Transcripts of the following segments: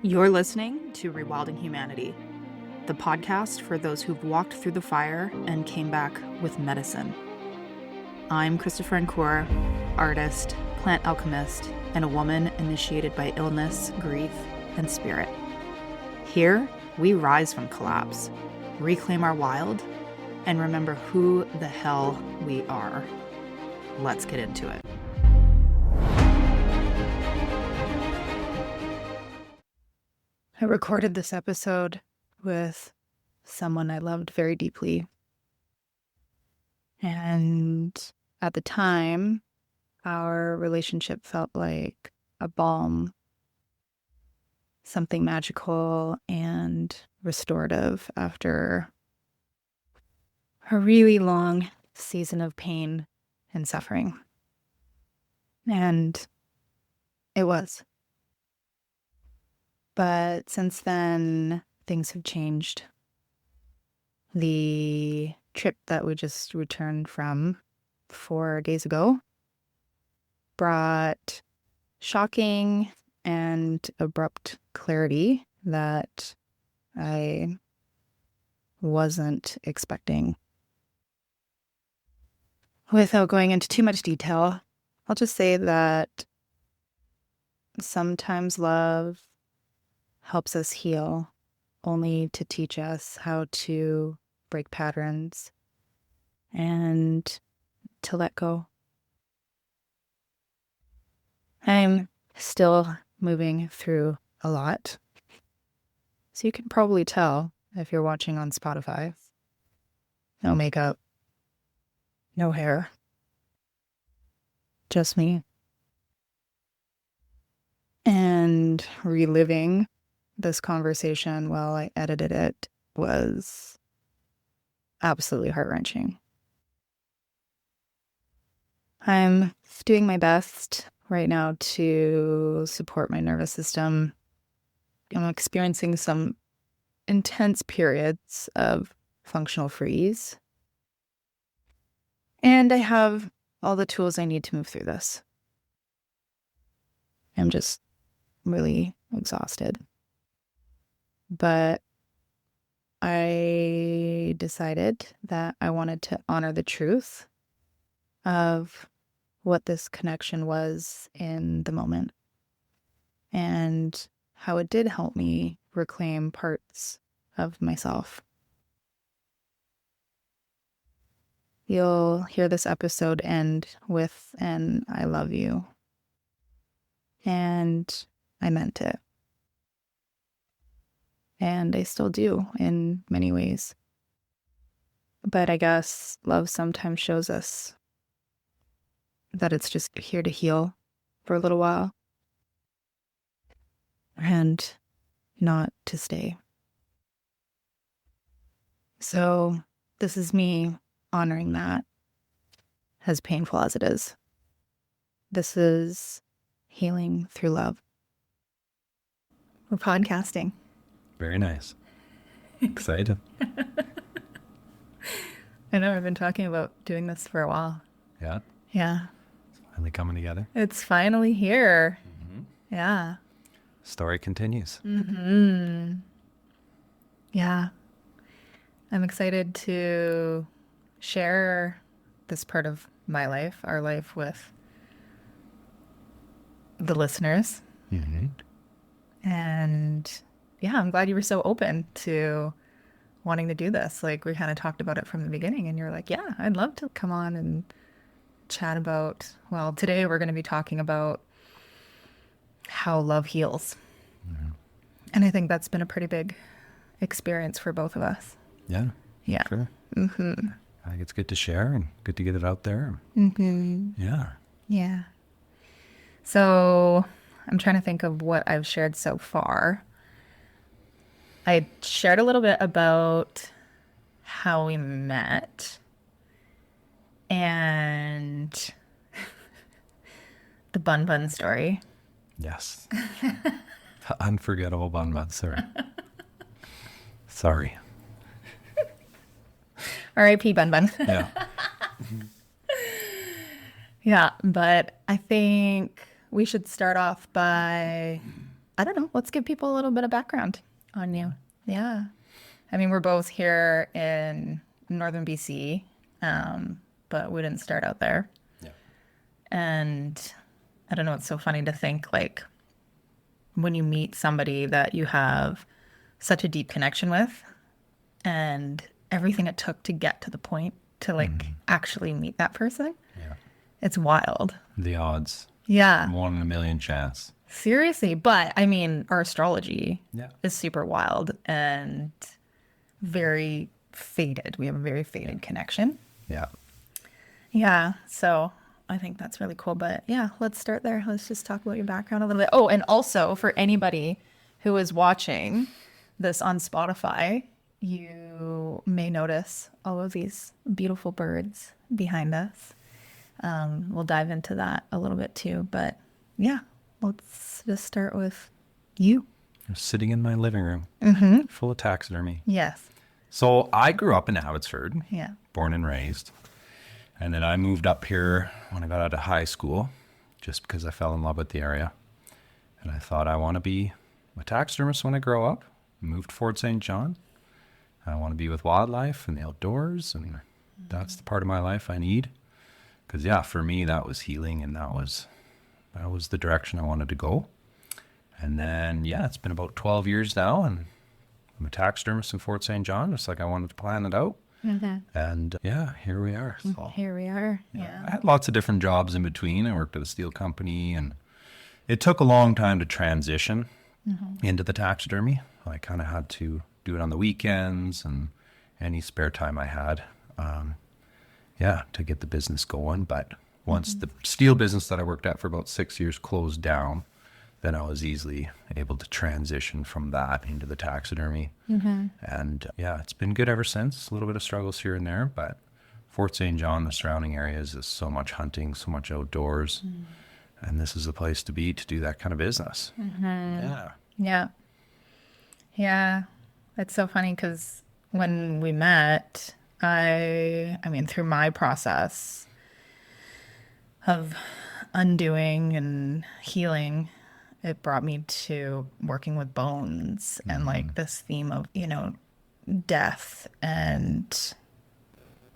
You're listening to Rewilding Humanity, the podcast for those who've walked through the fire and came back with medicine. I'm Krysta and Keith, artist, plant alchemist, and a woman initiated by illness, grief, and spirit. Here, we rise from collapse, reclaim our wild, and remember who the hell we are. Let's get into it. I recorded this episode with someone I loved very deeply. And at the time, our relationship felt like a balm, something magical and restorative after a really long season of pain and suffering. And it was. But since then, things have changed. The trip that we just returned from 4 days ago brought shocking and abrupt clarity that I wasn't expecting. Without going into too much detail, I'll just say that sometimes love helps us heal only to teach us how to break patterns and to let go. I'm still moving through a lot. So you can probably tell if you're watching on Spotify. No makeup, no hair, just me. And reliving this conversation while I edited it was absolutely heart-wrenching. I'm doing my best right now to support my nervous system. I'm experiencing some intense periods of functional freeze. And I have all the tools I need to move through this. I'm just really exhausted. But I decided that I wanted to honor the truth of what this connection was in the moment and how it did help me reclaim parts of myself. You'll hear this episode end with an I love you. And I meant it. And I still do in many ways. But I guess love sometimes shows us that it's just here to heal for a little while and not to stay. So this is me honoring that, as painful as it is. This is healing through love. We're podcasting. Very nice. Excited. I know, I've been talking about doing this for a while. Yeah? Yeah. It's finally coming together. It's finally here. Mm-hmm. Yeah. Story continues. Mm-hmm. Yeah. I'm excited to share this part of my life, our life, with the listeners. Mm-hmm. And yeah, I'm glad you were so open to wanting to do this. Like, we kind of talked about it from the beginning, and you're like, yeah, I'd love to come on and chat about, well, today we're going to be talking about how love heals. Mm-hmm. And I think that's been a pretty big experience for both of us. Yeah. Yeah. Sure. Mm-hmm. I think it's good to share and good to get it out there. Mm-hmm. Yeah. Yeah. So I'm trying to think of what I've shared so far. I shared a little bit about how we met and the Bun Bun story. Yes. The unforgettable Bun Bun story. Sorry. R.I.P. Bun Bun. Yeah. Yeah, but I think we should start off by I don't know. Let's give people a little bit of background on you. Yeah. I mean, we're both here in northern BC, but we didn't start out there. Yeah. And I don't know, it's so funny to think like when you meet somebody that you have such a deep connection with and everything it took to get to the point to like actually meet that person. Yeah. It's wild. The odds. Yeah. 1 in a million chance. Seriously. But I mean, our astrology Yeah. is super wild and very fated. We have a very fated connection. Yeah. Yeah. So I think that's really cool. But yeah, let's start there. Let's just talk about your background a little bit. Oh, and also for anybody who is watching this on Spotify, you may notice all of these beautiful birds behind us. We'll dive into that a little bit too. But yeah, let's just start with you. I'm sitting in my living room, full of taxidermy. Yes. So I grew up in Abbotsford, Yeah. born and raised. And then I moved up here when I got out of high school, just because I fell in love with the area. And I thought I want to be a taxidermist when I grow up. I moved to Fort St. John. I want to be with wildlife and the outdoors, and that's the part of my life I need. Because yeah, for me that was healing, and that was the direction I wanted to go. And then yeah, it's been about 12 years now, and I'm a taxidermist in Fort St. John, just like I wanted to plan it out. And yeah, here we are. So, Here we are. Yeah. I had lots of different jobs in between. I worked at a steel company, and it took a long time to transition into the taxidermy. I kind of had to do it on the weekends and any spare time I had, to get the business going. But once the steel business that I worked at for about 6 years closed down, then I was easily able to transition from that into the taxidermy. And yeah, it's been good ever since. A little bit of struggles here and there, but Fort St. John, the surrounding areas, is so much hunting, so much outdoors. And this is the place to be to do that kind of business. Yeah. Yeah. Yeah. It's so funny because when we met, I mean, through my process of undoing and healing, it brought me to working with bones and like this theme of, death and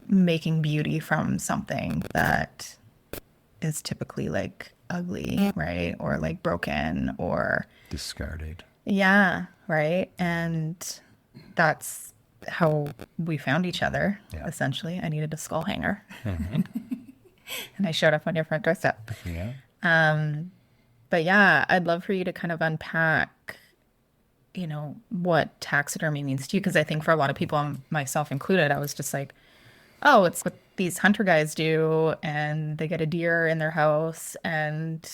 making beauty from something that is typically like ugly, right? Or like broken or Discarded. yeah, right. And that's how we found each other, essentially. I needed a skull hanger. And I showed up on your front doorstep. Yeah. But yeah, I'd love for you to kind of unpack, what taxidermy means to you. Because I think for a lot of people, myself included, I was just like, oh, it's what these hunter guys do. And they get a deer in their house. And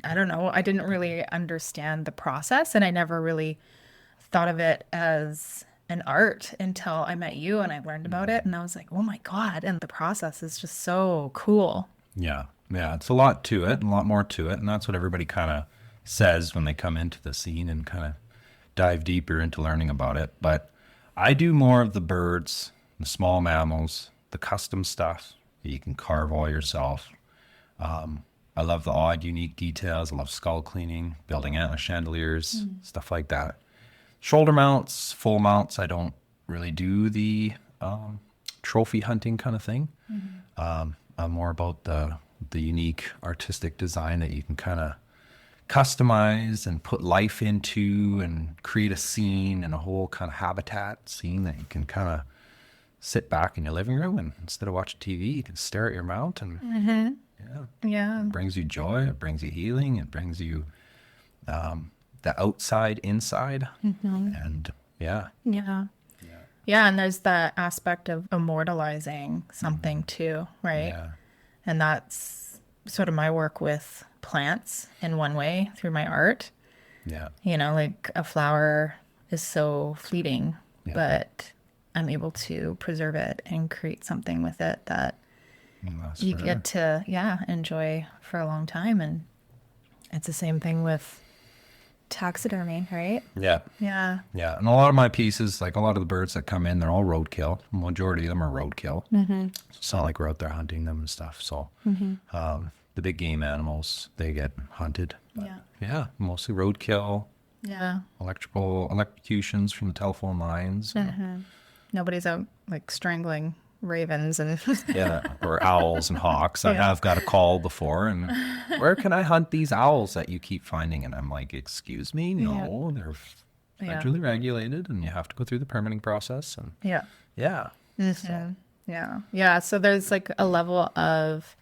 I don't know, I didn't really understand the process. And I never really thought of it as an art until I met you and I learned about it. And I was like, oh my God. And the process is just so cool. Yeah. Yeah. It's a lot to it, and a lot more to it. And that's what everybody kind of says when they come into the scene and kind of dive deeper into learning about it. But I do more of the birds, the small mammals, the custom stuff that you can carve all yourself. I love the odd, unique details. I love skull cleaning, building antler chandeliers, stuff like that. Shoulder mounts, full mounts, I don't really do the trophy hunting kind of thing. I'm more about the unique artistic design that you can kind of customize and put life into and create a scene and a whole kind of habitat scene that you can kind of sit back in your living room, and instead of watching TV, you can stare at your mount and it brings you joy, it brings you healing, it brings you the outside, inside, and yeah, and there's that aspect of immortalizing something too, right? Yeah. And that's sort of my work with plants in one way through my art. Yeah. Like a flower is so fleeting, but I'm able to preserve it and create something with it that you get to, enjoy for a long time. And it's the same thing with taxidermy, right? Yeah. Yeah. Yeah. And a lot of my pieces, like a lot of the birds that come in, they're all roadkill. The majority of them are roadkill. It's not like we're out there hunting them and stuff. So the big game animals, they get hunted. But yeah, mostly roadkill, Yeah. Electrocutions from the telephone lines. Nobody's out like strangling ravens and Yeah, or owls and hawks. I have got a call before, and where can I hunt these owls that you keep finding? And I'm like, excuse me, no, they're federally regulated, and you have to go through the permitting process. And yeah. So, yeah. So there's like a level of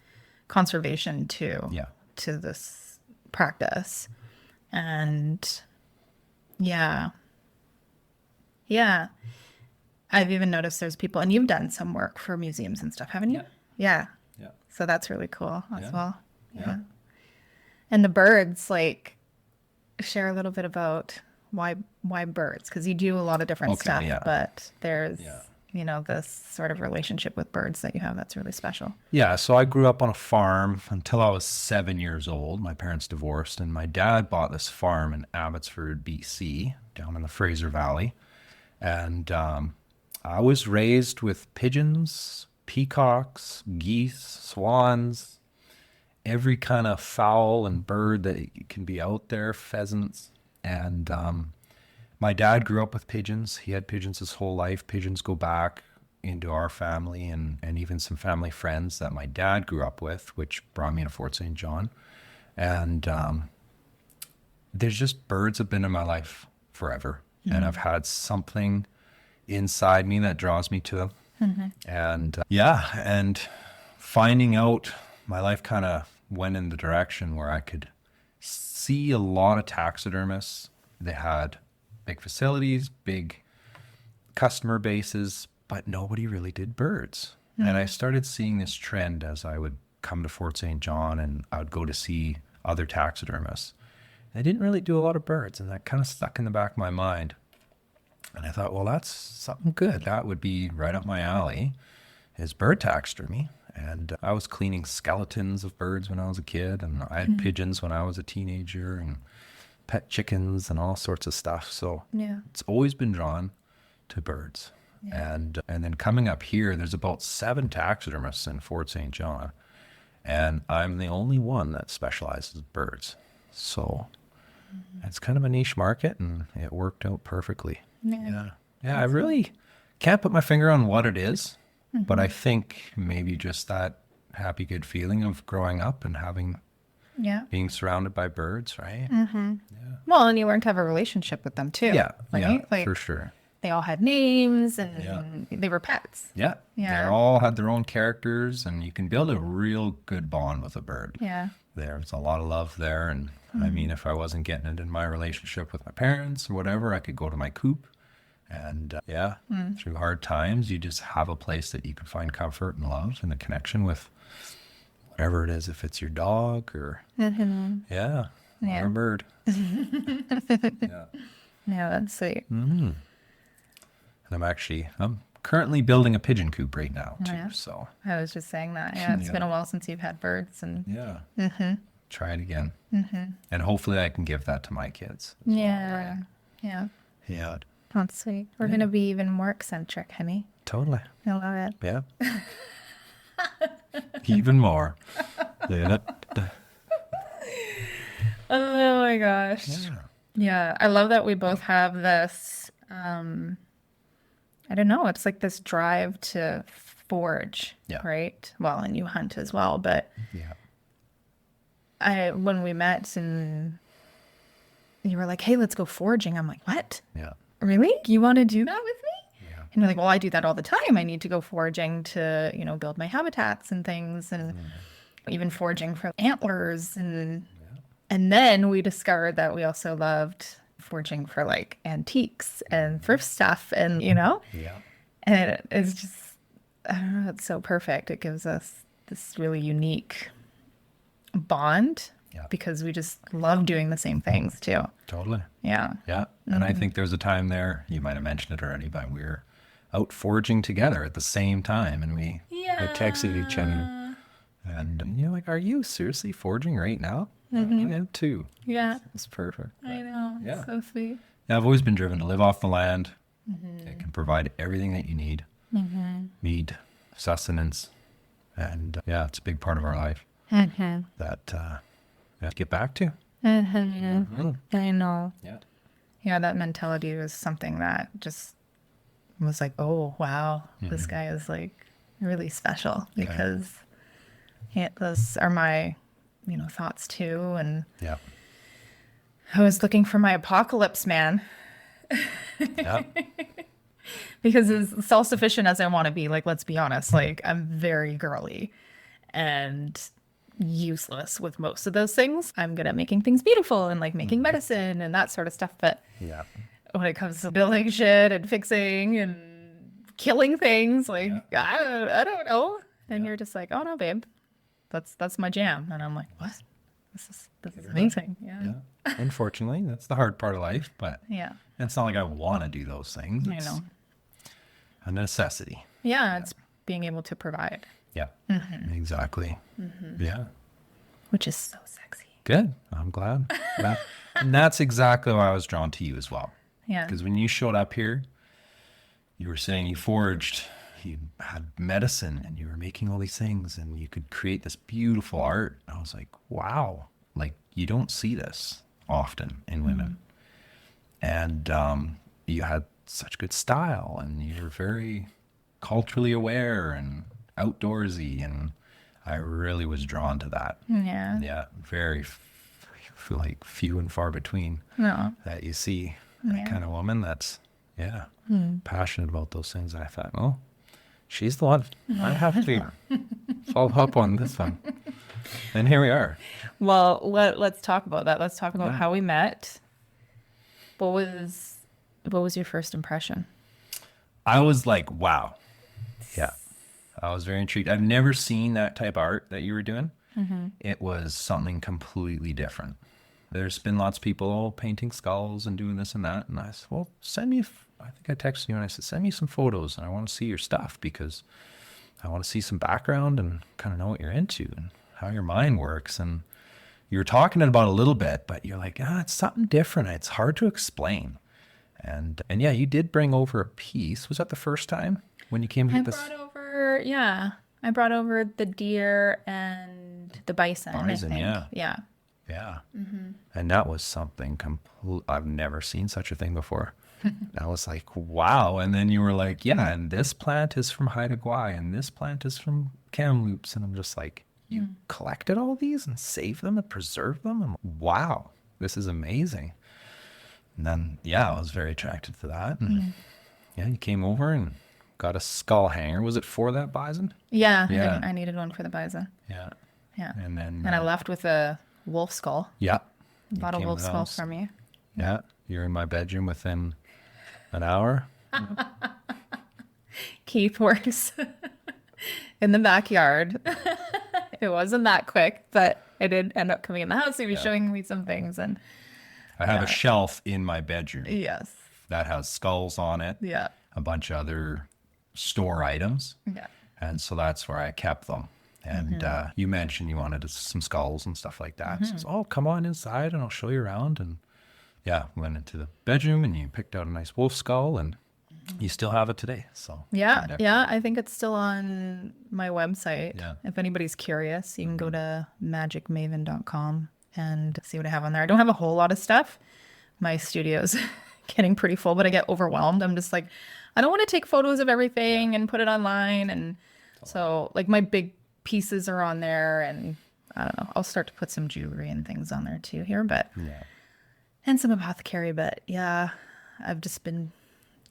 conservation too. Yeah. To this practice, and yeah. I've even noticed there's people, and you've done some work for museums and stuff, haven't you? Yeah. So that's really cool as well. Yeah. And the birds, like, share a little bit about why birds, because you do a lot of different stuff, but there's this sort of relationship with birds that you have that's really special. Yeah, so I grew up on a farm until I was 7 years old. My parents divorced, and my dad bought this farm in Abbotsford, BC, down in the Fraser Valley. And I was raised with pigeons, peacocks, geese, swans, every kind of fowl and bird that can be out there, pheasants. And my dad grew up with pigeons. He had pigeons his whole life. Pigeons go back into our family and even some family friends that my dad grew up with, which brought me to Fort St. John. And there's just birds have been in my life forever. And I've had something inside me that draws me to them. And and finding out, my life kind of went in the direction where I could see a lot of taxidermists. They had big facilities, big customer bases, but nobody really did birds. And I started seeing this trend as I would come to Fort St. John, and I would go to see other taxidermists. They didn't really do a lot of birds, and that kind of stuck in the back of my mind. And I thought, well, that's something good. That would be right up my alley, is bird taxidermy. And I was cleaning skeletons of birds when I was a kid, and I had pigeons when I was a teenager, and pet chickens and all sorts of stuff. So it's always been drawn to birds. And then coming up here, there's about 7 taxidermists in Fort St. John, and I'm the only one that specializes in birds. So it's kind of a niche market, and it worked out perfectly. Yeah, I really can't put my finger on what it is, but I think maybe just that happy, good feeling of growing up and having, being surrounded by birds, right? Well, and you learned to have a relationship with them too. Right? Like, for sure. They all had names, and they were pets. Yeah. They all had their own characters, and you can build a real good bond with a bird. There's a lot of love there. And I mean, if I wasn't getting it in my relationship with my parents or whatever, I could go to my coop. And through hard times, you just have a place that you can find comfort and love and a connection with whatever it is, if it's your dog or or a bird. That's sweet. And I'm currently building a pigeon coop right now too. So I was just saying that. It's been a while since you've had birds, and try it again. And hopefully I can give that to my kids. Yeah. That's sweet. We're going to be even more eccentric, honey. Totally. I love it. Yeah. Even more. Oh my gosh. Yeah. I love that we both have this, I don't know, it's like this drive to forge, right? Well, and you hunt as well, but when we met and you were like, hey, let's go foraging. I'm like, what? Really? You want to do that with me? And you're like, well, I do that all the time. I need to go foraging to, build my habitats and things, and even foraging for antlers. And then we discovered that we also loved foraging for like antiques and thrift stuff, and, and it's just, I don't know, it's so perfect. It gives us this really unique bond. Because we just love doing the same things too. Totally. Yeah. And I think there's a time there, you might have mentioned it already, but we were out foraging together at the same time, and we texted each other. And you're like, are you seriously foraging right now? I am too. Yeah. It's perfect. I know. It's so sweet. Yeah, I've always been driven to live off the land. It can provide everything that you need. Meat, sustenance. And it's a big part of our life that we have to get back to. I know. Yeah, that mentality was something that just was like, oh, wow, this guy is like really special because those are my, thoughts too. And Yeah. I was looking for my apocalypse man Yeah. because as self-sufficient as I want to be, like, let's be honest, like I'm very girly and useless with most of those things. I'm good at making things beautiful and like making medicine and that sort of stuff. But Yeah. when it comes to building shit and fixing and killing things, like I don't know. And you're just like, oh no, babe, that's my jam. And I'm like, what? This is amazing. Yeah. Yeah. Unfortunately, that's the hard part of life, but Yeah. it's not like I want to do those things. I It's know. a necessity. Yeah, it's being able to provide, Yeah. Exactly. Yeah. which is so sexy. Good. I'm glad. And that's exactly why I was drawn to you as well. Yeah. Because when you showed up here, you were saying you forged, you had medicine and you were making all these things and you could create this beautiful art. I was like, wow, like you don't see this often in women. And you had such good style and you were very culturally aware and outdoorsy. And I really was drawn to that. Yeah. Yeah. Very, like few and far between No. that you see that kind of woman that's, passionate about those things. And I thought, oh, she's the one. I have to follow up on this one. And here we are. Well, let's talk about that. Let's talk about how we met. What was your first impression? I was like, wow. Yeah. I was very intrigued. I've never seen that type of art that you were doing. It was something completely different. There's been lots of people painting skulls and doing this and that. And I said, well, send me, I think I texted you and I said, send me some photos and I want to see your stuff because I want to see some background and kind of know what you're into and how your mind works. And you were talking about it a little bit, but you're like, it's something different. It's hard to explain. And yeah, you did bring over a piece. Was that the first time when you came to this? I brought over the deer and the bison. Bison, I think. yeah. Yeah. Yeah. And that was something I've never seen such a thing before. I was like, wow. And then you were like, yeah, and this plant is from Haida Gwaii and this plant is from Kamloops. And I'm just like, you collected all these and saved them and preserved them? And wow, this is amazing. And then, I was very attracted to that. And you came over and got a skull hanger. Was it for that bison? Yeah. Yeah. I needed one for the bison. Yeah. Yeah. And then. And I left with a wolf skull. Yeah. Bought a came wolf to the skull house. from you. Yeah. You're in my bedroom within an hour. Keith works in the backyard. It wasn't that quick, but I did end up coming in the house. He was showing me some things, and I have a shelf in my bedroom yes, that has skulls on it. yeah, A bunch of other store items. yeah, And so that's where I kept them. And you mentioned you wanted some skulls and stuff like that. So I was, oh, come on inside and I'll show you around. And went into the bedroom and you picked out a nice wolf skull and you still have it today. So yeah. I think it's still on my website. Yeah. If anybody's curious, you can go to magicmaven.com and see what I have on there. I don't have a whole lot of stuff. My studio's getting pretty full, but I get overwhelmed. I'm just like, I don't want to take photos of everything and put it online. And so like my big pieces are on there, and I don't know, I'll start to put some jewelry and things on there too here, but and some apothecary, but I've just been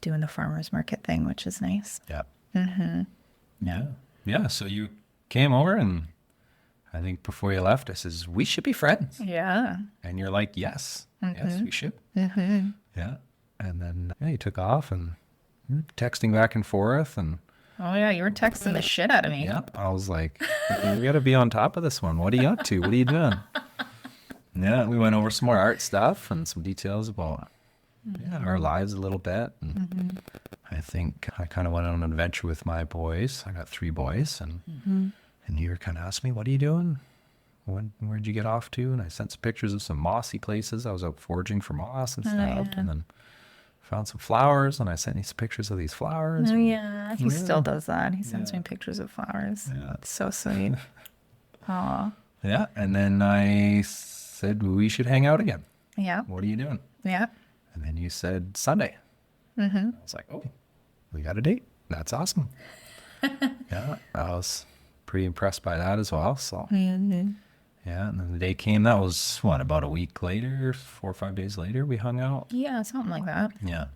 doing the farmers market thing, which is nice. Yeah. So you came over and I think before you left, I says, we should be friends. Yeah. And you're like, yes, we should. Yeah. And then you took off and you were texting back and forth and Oh yeah, you were texting the shit out of me. I was like, we got to be on top of this one. What are you up to? What are you doing? Yeah, we went over some more art stuff and some details about our lives a little bit. And I think I kind of went on an adventure with my boys. I got 3 boys, and you were kind of asking me, what are you doing? Where'd you get off to? And I sent some pictures of some mossy places. I was out foraging for moss and stuff, and then found some flowers, and I sent you some pictures of these flowers. Oh yeah, he still does that. He sends me pictures of flowers. Yeah. It's so sweet. Aw. Yeah, and then I said we should hang out again. Yeah. What are you doing? Yeah. And then you said Sunday. I was like, oh, we got a date. That's awesome. Yeah, I was pretty impressed by that as well. So, yeah, and then the day came. That was, what, about a week later, 4 or 5 days later, we hung out. Yeah, something like that. Yeah.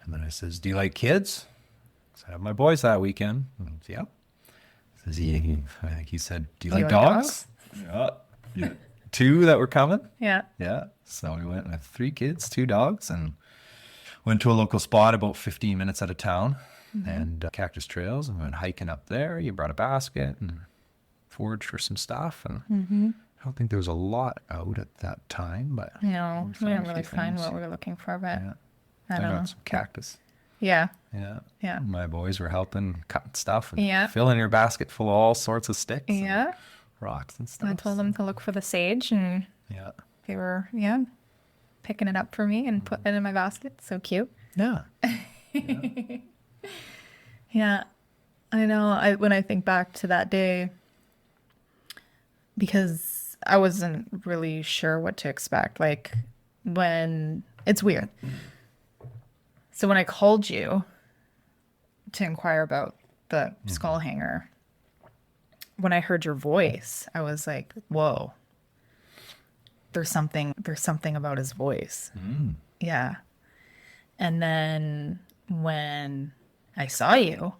And then I says, do you like kids? I have my boys that weekend. And yeah. Says I think he said, do you like dogs? Yeah. 2 that were coming. Yeah. Yeah. So we went with 3 kids, 2 dogs, and went to a local spot about 15 minutes out of town and Cactus Trails, and we went hiking up there. You brought a basket and foraged for some stuff. And I don't think there was a lot out at that time, but No, we didn't really find what we were looking for, but yeah. I don't know. Some cactus. Yeah. Yeah. Yeah. My boys were helping cut stuff and Yeah. filling your basket full of all sorts of sticks. Yeah. And rocks and stuff. I told them to look for the sage, and Yeah. they were, picking it up for me and putting it in my basket. So cute. Yeah. Yeah. I know. When I think back to that day, because I wasn't really sure what to expect. Like, when it's weird. So when I called you to inquire about the skull hanger, when I heard your voice, I was like, whoa, there's something about his voice. Yeah. And then when I saw you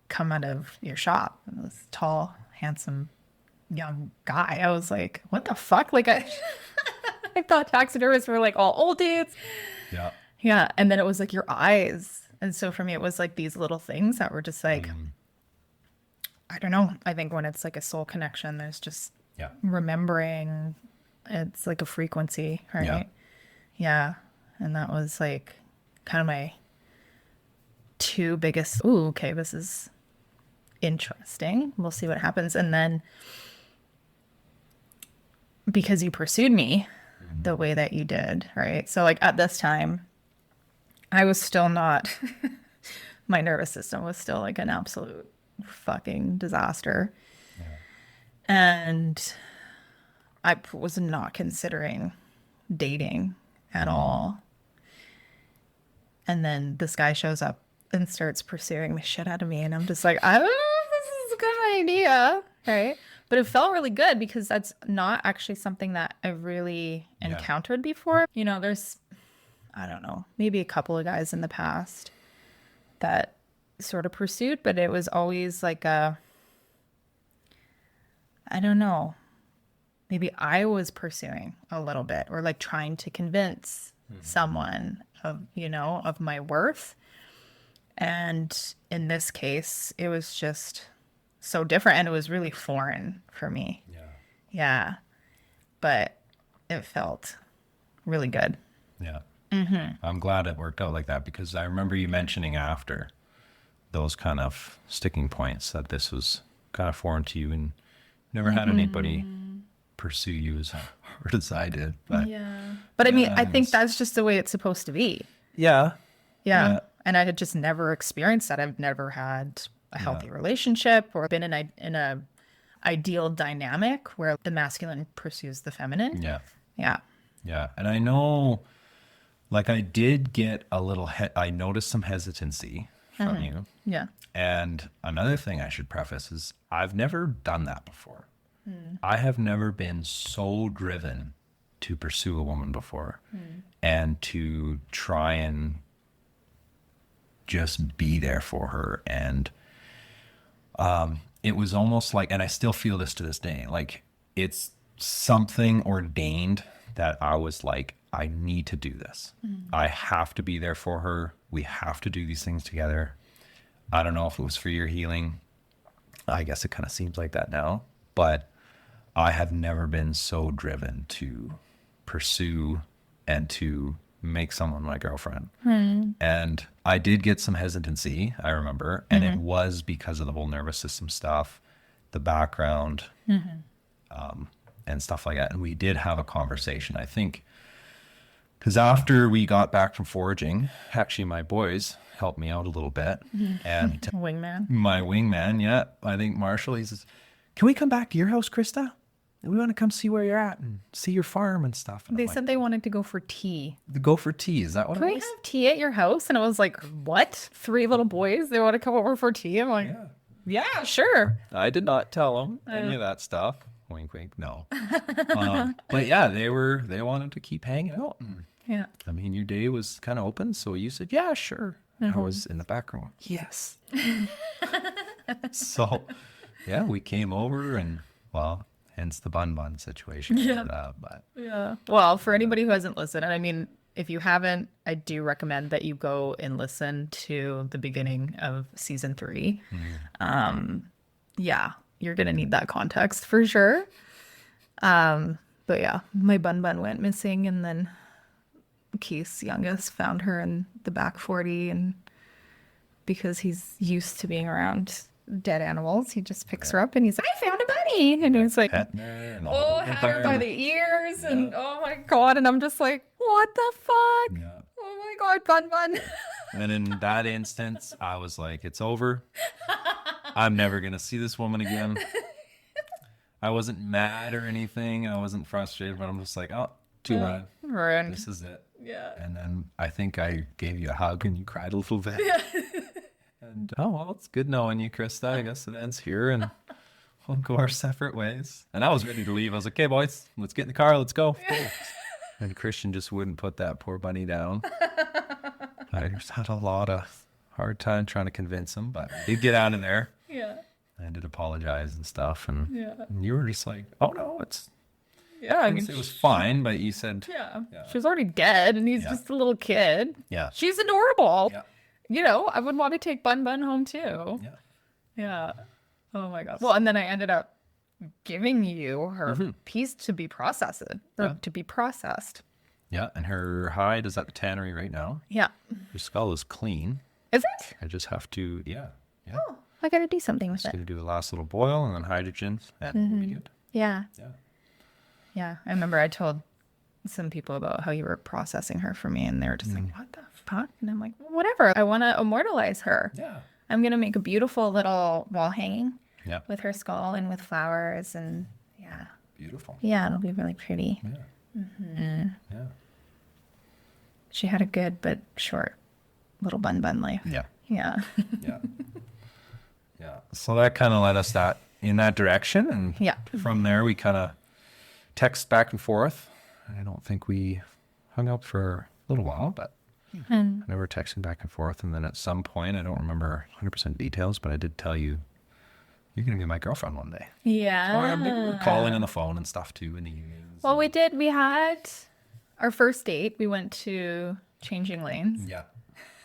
come out of your shop, this tall, handsome young guy, I was like, what the fuck? Like, I thought taxidermists were like all old dudes. Yeah. Yeah. And then it was like your eyes. And so for me, it was like these little things that were just like, I don't know. I think when it's like a soul connection, there's just remembering. It's like a frequency, right? Yeah. And that was like kind of my 2 biggest, ooh, okay, this is interesting. We'll see what happens. And then because you pursued me the way that you did, right? So like at this time, I was still not, my nervous system was still like an absolute fucking disaster. And I was not considering dating at all. And then this guy shows up and starts pursuing the shit out of me. And I'm just like, I don't know if this is a good idea. Right. But it felt really good because that's not actually something that I really encountered before. You know, there's, I don't know, maybe a couple of guys in the past that sort of pursued, but it was always like I don't know, maybe I was pursuing a little bit, or like trying to convince someone of, of my worth. And in this case, it was just so different, and it was really foreign for me. Yeah. But it felt really good. Yeah. I'm glad it worked out like that, because I remember you mentioning after those kind of sticking points that this was kind of foreign to you, and never had anybody pursue you as hard as I did. But but I mean, I think that's just the way it's supposed to be. Yeah. And I had just never experienced that. I've never had a healthy relationship or been in a ideal dynamic where the masculine pursues the feminine. Yeah. And I know, like, I did get a little, I noticed some hesitancy from you. Yeah. And another thing I should preface is I've never done that before. I have never been so driven to pursue a woman before and to try and just be there for her. And it was almost like, and I still feel this to this day, like it's something ordained that I was like, I need to do this. I have to be there for her. We have to do these things together. I don't know if it was for your healing. I guess it kind of seems like that now, but I have never been so driven to pursue and to make someone my girlfriend. And I did get some hesitancy, I remember, and it was because of the whole nervous system stuff, the background, and stuff like that. And we did have a conversation, I think, because after we got back from foraging, actually my boys helped me out a little bit. And Wingman. my wingman, I think Marshall, he says, can we come back to your house, Krysta? we want to come see where you're at and see your farm and stuff. And They I'm like, said they wanted to go for tea. go for tea. Is that what Can it we was? have tea at your house? And I was like, what? 3 little boys? They want to come over for tea? I'm like, yeah, sure. I did not tell them any of that stuff. Wink, wink. No. But yeah, they wanted to keep hanging out. And, Yeah. I mean, your day was kind of open, so you said, yeah, sure. I was in the background. Yes. So, yeah, we came over and, well, hence the bun situation. Yeah. But Yeah. Well, for anybody who hasn't listened, and I mean, if you haven't, I do recommend that you go and listen to the beginning of season 3. Yeah, you're going to need that context for sure. But yeah, my bun went missing, and then Keith's youngest found her in the back 40, and because he's used to being around dead animals, he just picks her up and he's like, I found a bunny. And it's like, petting her and all oh, over had her her. by the ears, and oh my God. And I'm just like, what the fuck? Yeah. Oh my God, bun. And in that instance, I was like, it's over. I'm never going to see this woman again. I wasn't mad or anything. I wasn't frustrated, but I'm just like, oh, too bad. Ruined. This is it. Yeah. And then I think I gave you a hug and you cried a little bit. And oh, well, it's good knowing you, Krysta. I guess it ends here and we'll go our separate ways. And I was ready to leave. I was like, okay, boys, let's get in the car. Let's go. And Christian just wouldn't put that poor bunny down. I just had a lot of hard time trying to convince him, but he'd get out of there. Yeah. I did apologize and stuff. And, Yeah. and you were just like, oh, no, Yeah. I mean, it was fine. But you said, yeah. She was already dead, and he's just a little kid. yeah. She's adorable. Yeah. You know, I would want to take Bun home too. Yeah. Yeah. Oh my God. Well, and then I ended up giving you her piece to be processed. To be processed. Yeah. And her hide is at the tannery right now. Yeah. Her skull is clean. Is it? I just have to, yeah. Oh, I gotta do something with Just it. going to do a last little boil and then hydrogen. And we'll be good. Yeah. Yeah. Yeah. I remember I told some people about how you were processing her for me, and they were just like, what the fuck? And I'm like, well, whatever. I want to immortalize her. Yeah. I'm going to make a beautiful little wall hanging Yeah. with her skull and with flowers, and yeah. Beautiful. Yeah, it'll be really pretty. Yeah. Yeah. She had a good but short little bun life. Yeah. Yeah. Yeah. Yeah. So that kind of led us in that direction. And Yeah. from there, we kind of text back and forth. I don't think we hung out for a little while, but And I know we're texting back and forth. And then at some point, I don't remember 100% details, but I did tell you, you're going to be my girlfriend one day. yeah. We were calling on the phone and stuff too in the evenings. Well, we did. We had our first date. We went to Changing Lanes. Yeah.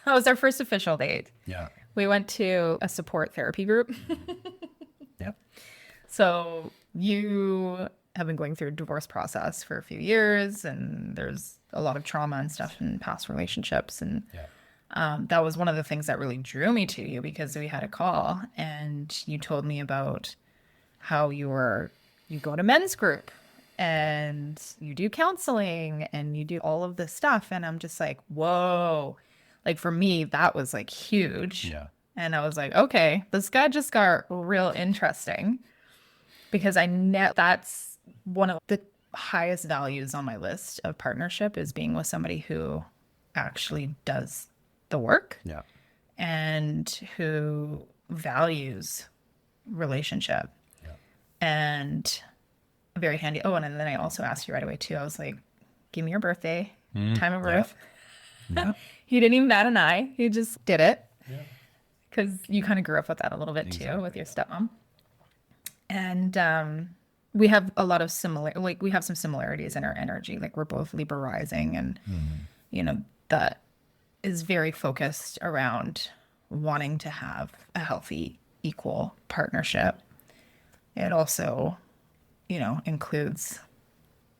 That was our first official date. Yeah. We went to a support therapy group. Yeah. So you have been going through a divorce process for a few years, and there's a lot of trauma and stuff in past relationships. And Yeah. that was one of the things that really drew me to you, because we had a call and you told me about how you go to men's group and you do counseling and you do all of this stuff. And I'm just like, whoa. Like for me, that was like huge. Yeah. And I was like, okay, this guy just got real interesting, because I know that's one of the highest values on my list of partnership, is being with somebody who actually does the work Yeah. and who values relationship. Yeah. And very handy. Oh, and then I also asked you right away too. I was like, give me your birthday, time of birth. Yeah. He didn't even bat an eye. He just did it. Yeah. Because you kind of grew up with that a little bit too, with your stepmom. And we have a lot of we have some similarities in our energy. Like we're both Libra rising, and that is very focused around wanting to have a healthy, equal partnership. It also, includes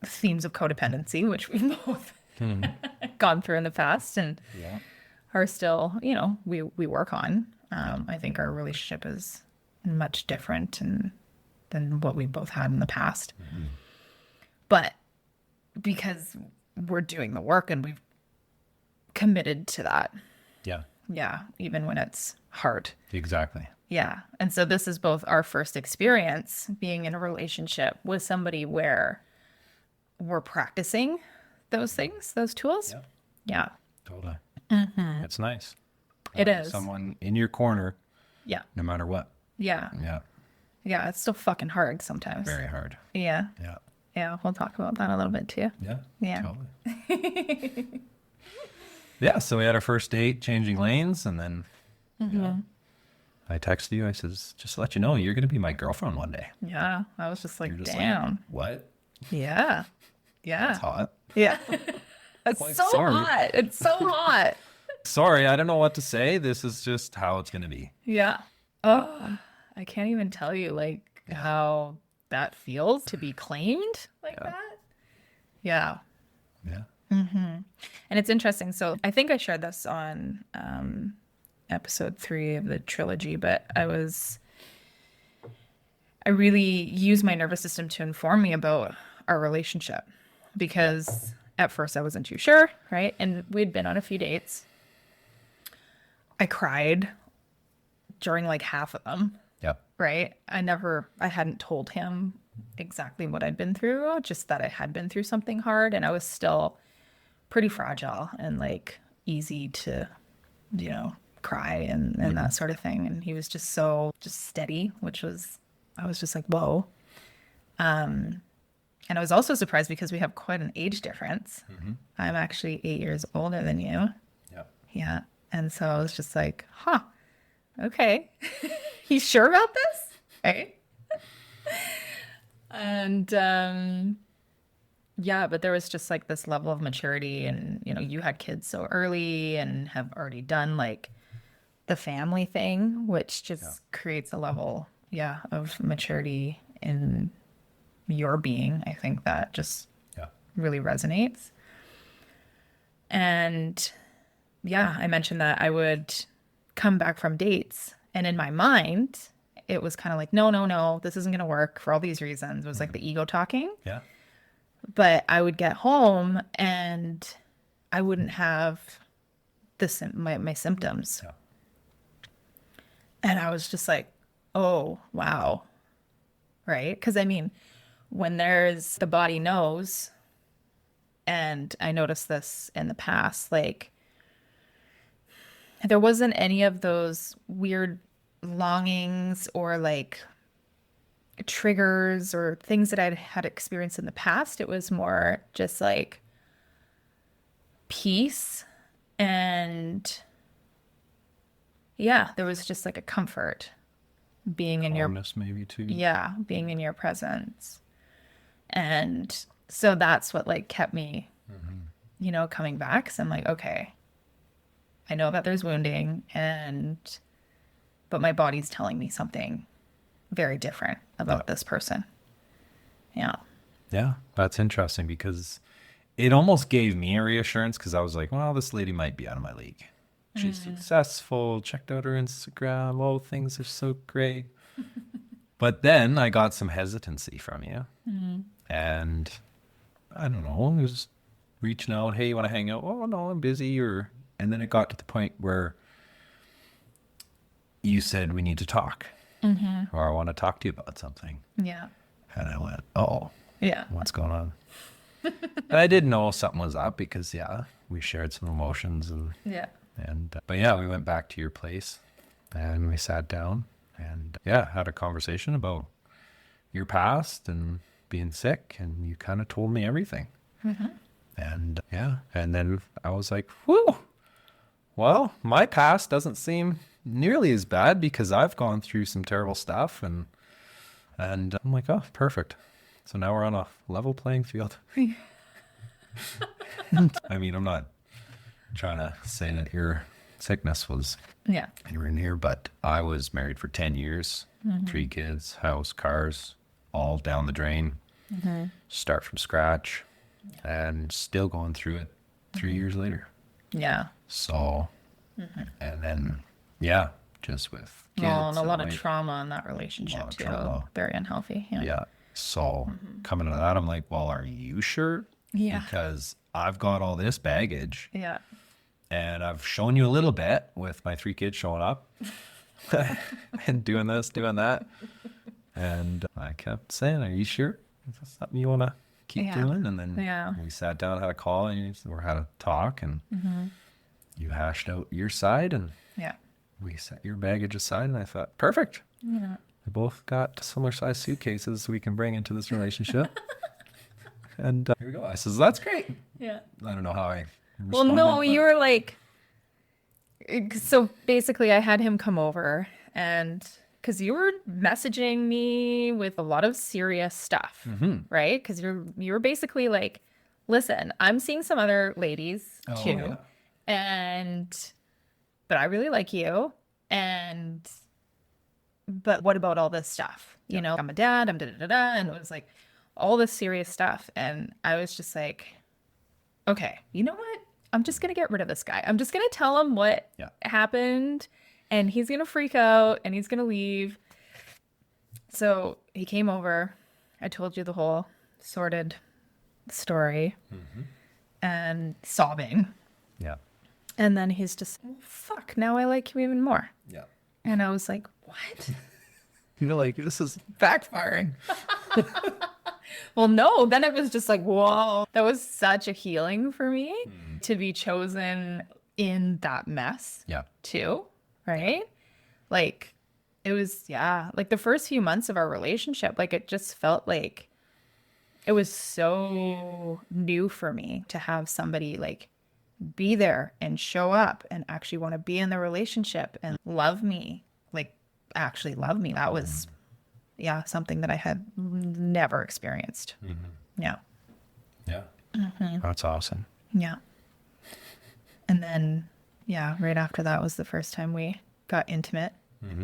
themes of codependency, which we've both gone through in the past and Yeah. are still, we work on. I think our relationship is much different than what we both had in the past. Mm-hmm. But because we're doing the work and we've committed to that. Yeah. Yeah. Even when it's hard. Exactly. Yeah. And so this is both our first experience being in a relationship with somebody where we're practicing those things, those tools. Yeah. Yeah. Totally. It's nice. It Having is. someone in your corner, Yeah. no matter what. Yeah. Yeah. Yeah. It's still fucking hard sometimes. Very hard. Yeah. Yeah. Yeah. We'll talk about that a little bit too. Yeah. Yeah. Totally. Yeah. So we had our first date, changing lanes, and then yeah, I texted you. I says, just to let you know, you're going to be my girlfriend one day. Yeah. I was just like, You're just damn. like, what? Yeah. Yeah. That's hot. Yeah. It's Like, so sorry. hot. It's so hot. Sorry, I don't know what to say. This is just how it's going to be. Yeah. Oh, I can't even tell you like how that feels to be claimed like that. Yeah. Yeah. And it's interesting. So I think I shared this on episode 3 of the trilogy, but I really use my nervous system to inform me about our relationship because at first I wasn't too sure, right? And we'd been on a few dates. I cried during like half of them, Yep. right? I hadn't told him exactly what I'd been through, just that I had been through something hard and I was still pretty fragile and like easy to, cry and that sort of thing. And he was just just steady, I was just like, whoa. And I was also surprised because we have quite an age difference. I'm actually 8 years older than you. Yep. Yeah. And so I was just like, huh, okay. You sure about this? Right? And yeah, but there was just like this level of maturity and, you had kids so early and have already done like the family thing, which just creates a level, of maturity in your being. I think that just really resonates. And yeah, I mentioned that I would come back from dates and in my mind, it was kind of like, no, this isn't going to work for all these reasons. It was like the ego talking. Yeah. But I would get home and I wouldn't have my symptoms. Yeah. And I was just like, oh, wow. Right? Because I mean, when there's the body knows, and I noticed this in the past, like there wasn't any of those weird longings or like triggers or things that I'd had experienced in the past. It was more just like peace and there was just like a comfort being in Calmness maybe too. being in your presence. And so that's what like kept me, coming back. So I'm like, okay, I know that there's wounding but my body's telling me something very different about this person. Yeah. Yeah, that's interesting because it almost gave me a reassurance because I was like, well, this lady might be out of my league. She's successful, checked out her Instagram. Oh, things are so great. But then I got some hesitancy from you. And I don't know, it was reaching out, hey, you want to hang out? Oh, no, I'm busy. And then it got to the point where you said, we need to talk. Or I want to talk to you about something. Yeah. And I went, oh, Yeah. what's going on? And I did know something was up because, we shared some emotions. But we went back to your place and we sat down and, had a conversation about your past and being sick. And you kind of told me everything. And, and then I was like, whew, well, my past doesn't seem nearly as bad because I've gone through some terrible stuff and I'm like, oh, perfect. So now we're on a level playing field. I mean, I'm not trying to say that your sickness was anywhere near, but I was married for 10 years, 3 kids, house, cars, all down the drain, start from scratch and still going through it 3 years later. Yeah. So, and then, just with kids. Well, and a lot of trauma in that relationship too. Trauma. Very unhealthy. Yeah. So coming to that, I'm like, well, are you sure? Yeah. Because I've got all this baggage Yeah. and I've shown you a little bit with my 3 kids showing up. and doing this, doing that. And I kept saying, are you sure? Is that something you want to keep doing? And then we sat down, had a call, and we had a talk, and you hashed out your side, and we set your baggage aside, and I thought, perfect. Yeah. We both got similar sized suitcases we can bring into this relationship. And here we go. I says, that's great. Yeah. I don't know how I responded. Well, no, you were like, so basically I had him come over, and because you were messaging me with a lot of serious stuff, right? Because you were basically like, listen, I'm seeing some other ladies too. Yeah. But I really like you. But what about all this stuff? You know, I'm a dad, I'm da-da-da-da. And it was like all this serious stuff. And I was just like, okay, you know what? I'm just going to get rid of this guy. I'm just going to tell him what happened, and he's going to freak out and he's going to leave. So he came over. I told you the whole sordid story and sobbing. Yeah. And then he's just, oh, fuck, now I like you even more. Yeah. And I was like, what? You're like, this is backfiring. Well, no, then it was just like, whoa, that was such a healing for me to be chosen in that mess too, right? Like, it was, like the first few months of our relationship, like it just felt like it was so new for me to have somebody like be there and show up and actually want to be in the relationship and love me, like actually love me. That was something that I had never experienced. Yeah. That's awesome. Yeah. And then right after that was the first time we got intimate,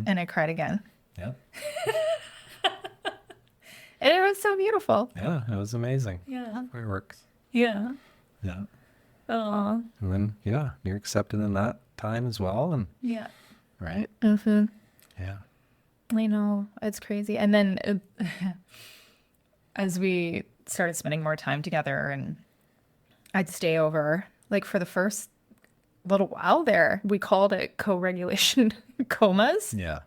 and I cried again. Yeah. And it was so beautiful. Yeah, it was amazing. Yeah. Fireworks. Yeah. Yeah. Oh. And then you're accepted in that time as well, and right. Yeah. I know, it's crazy. And then as we started spending more time together, and I'd stay over, like for the first little while there, we called it co-regulation comas. Yeah.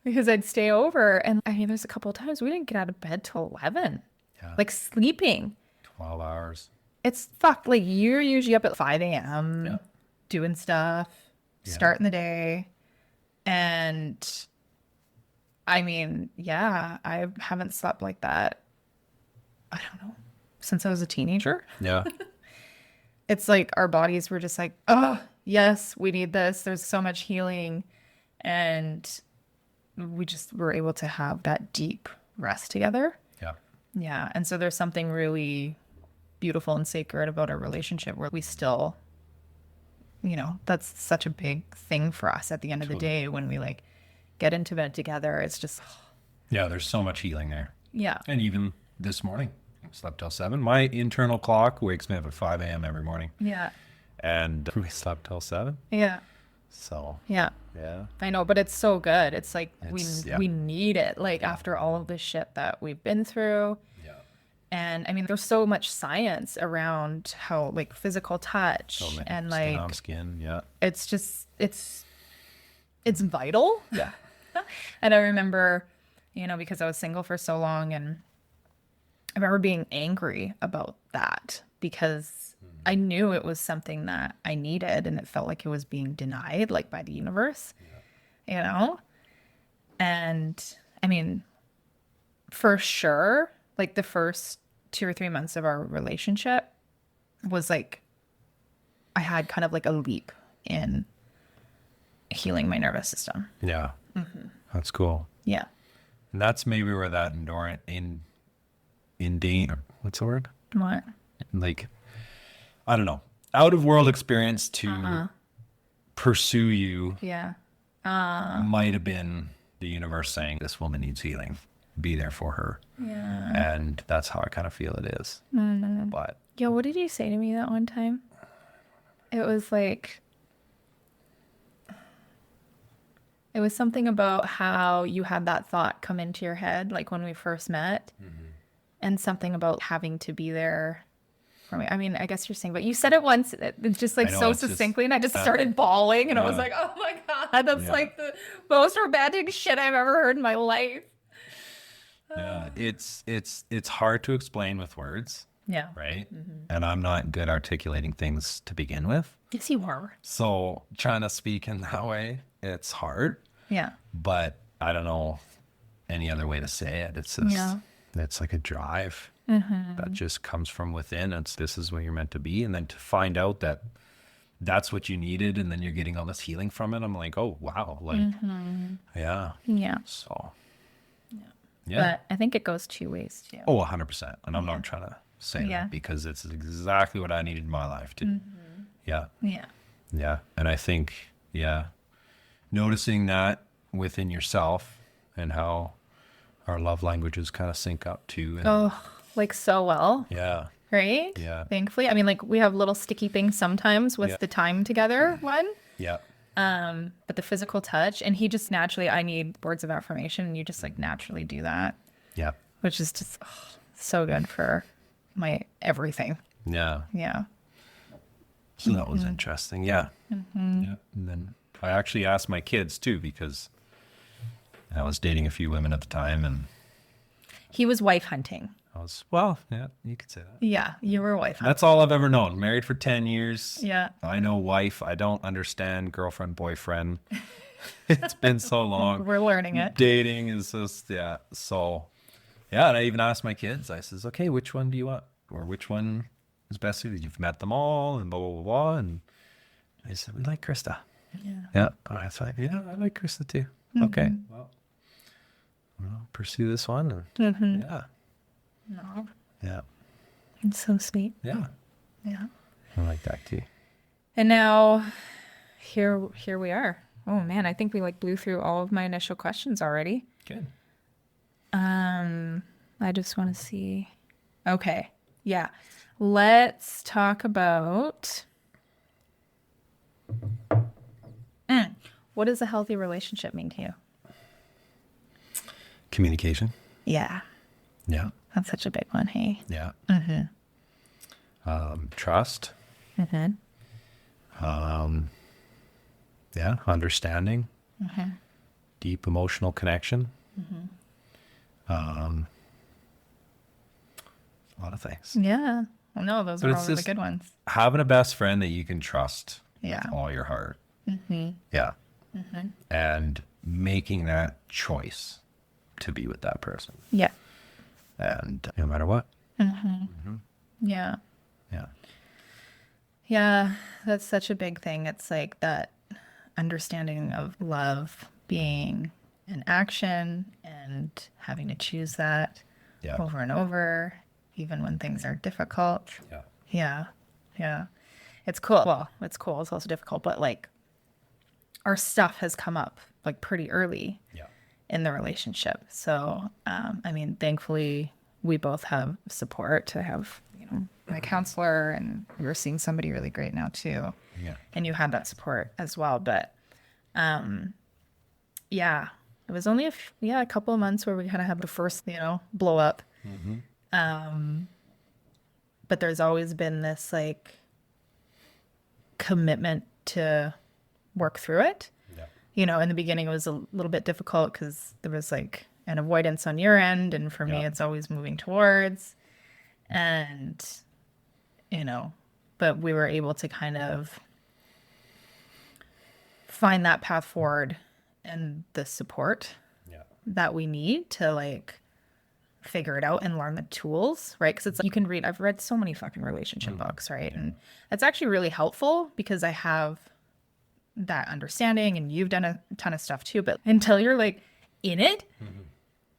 Because I'd stay over, and I mean, there's a couple of times we didn't get out of bed till 11. Yeah. Like sleeping. 12 hours. It's fucked. Like you're usually up at 5 a.m. doing stuff, starting the day. And I mean, I haven't slept like that, I don't know, since I was a teenager. Yeah. It's like our bodies were just like, oh, yes, we need this. There's so much healing. And we just were able to have that deep rest together. Yeah. Yeah. And so there's something really beautiful and sacred about our relationship where we still, that's such a big thing for us at the end of the day when we like get into bed together. It's just, there's so much healing there. Yeah. And even this morning, I slept till 7. My internal clock wakes me up at 5 a.m. every morning. Yeah. And we slept till 7. Yeah. So. Yeah. Yeah. I know, but it's so good. It's like we need it. Like after all of this shit that we've been through. Yeah. And I mean, there's so much science around how like physical touch and like skin on skin. Yeah. It's just it's vital. Yeah. And I remember, because I was single for so long, and I remember being angry about that because I knew it was something that I needed, and it felt like it was being denied, like by the universe, And I mean, for sure, like the first 2 or 3 months of our relationship was like, I had kind of like a leap in healing my nervous system. Yeah. That's cool. Yeah. And that's maybe where that what's the word? What? Like, I don't know, out of world experience to pursue you. Yeah. Might have been the universe saying, this woman needs healing. Be there for her. Yeah. And that's how I kind of feel it is. But yeah, what did you say to me that one time? It was like, it was something about how you had that thought come into your head, like when we first met, and something about having to be there for me. I mean, I guess you're saying, but you said it once, it's just like I know, so it's just- succinctly, and I just started bawling, and I was Yeah. like, oh my God, that's Yeah. like the most romantic shit I've ever heard in my life. Yeah, it's hard to explain with words, Yeah. right? And I'm not good articulating things to begin with. Yes, you were. So trying to speak in that way, it's hard. Yeah. But I don't know any other way to say it. It's just, it's like a drive that just comes from within. This is what you're meant to be. And then to find out that that's what you needed, and then you're getting all this healing from it. I'm like, oh, wow. Like, yeah. Yeah. So, yeah. But I think it goes two ways too. Oh, 100%. And I'm not trying to say that because it's exactly what I needed in my life too. Yeah. Yeah. Yeah. And I think, noticing that within yourself and how our love languages kind of sync up too. And, Like so well. yeah. Right? Yeah. Thankfully. I mean, like we have little sticky things sometimes with the time together one. Yeah. But the physical touch, and he just naturally, I need words of affirmation, and you just like naturally do that, Yeah. which is just so good for my everything. Yeah. Yeah. So that was interesting. Yeah. Yeah. And then I actually asked my kids too, because I was dating a few women at the time, and He was wife hunting. I was, well, yeah, you could say that. Yeah. You were wife hunting. That's all I've ever known. Married for 10 years. Yeah. I know wife. I don't understand girlfriend, boyfriend. It's been so long. We're learning it. Dating is just, yeah. So, yeah. And I even asked my kids, I says, okay, which one do you want? Or which one is best suited? You've met them all and blah, blah, blah, blah. And they said, we like Krysta. Yeah. Yeah. Oh, that's fine. Yeah, I like Krysta too. Okay. Well, I'll pursue this one. And, yeah. No. Yeah. It's so sweet. Yeah. Yeah. I like that too. And now here we are. Oh man, I think we like blew through all of my initial questions already. Good. I just want to see. Okay. Yeah. Let's talk about what does a healthy relationship mean to you? Communication. Yeah. Yeah. That's such a big one, hey? Yeah. Trust. Yeah. Understanding. Deep emotional connection. A lot of things. Yeah. No, those But are it's all really just good ones. having a best friend that you can trust Yeah. with all your heart. Yeah. And making that choice to be with that person. Yeah. And no matter what. Yeah. Yeah. Yeah, that's such a big thing. It's like that understanding of love being an action and having to choose that Yeah. over and over, even when things are difficult. Yeah. Yeah. Yeah. It's cool. Well, it's cool. It's also difficult, but like our stuff has come up like pretty early Yeah. in the relationship. So, I mean, thankfully we both have support to have, my counselor, and we're seeing somebody really great now too. Yeah. And you had that support as well. But, yeah, it was only a couple of months where we kind of had the first, blow up. But there's always been this like commitment to work through it. Yeah. In the beginning it was a little bit difficult because there was like an avoidance on your end. And for me, it's always moving towards. And, but we were able to kind of find that path forward and the support that we need to like figure it out and learn the tools, right? Because it's like I've read so many fucking relationship books, right? And it's actually really helpful because I have that understanding and you've done a ton of stuff too. But until you're like in it,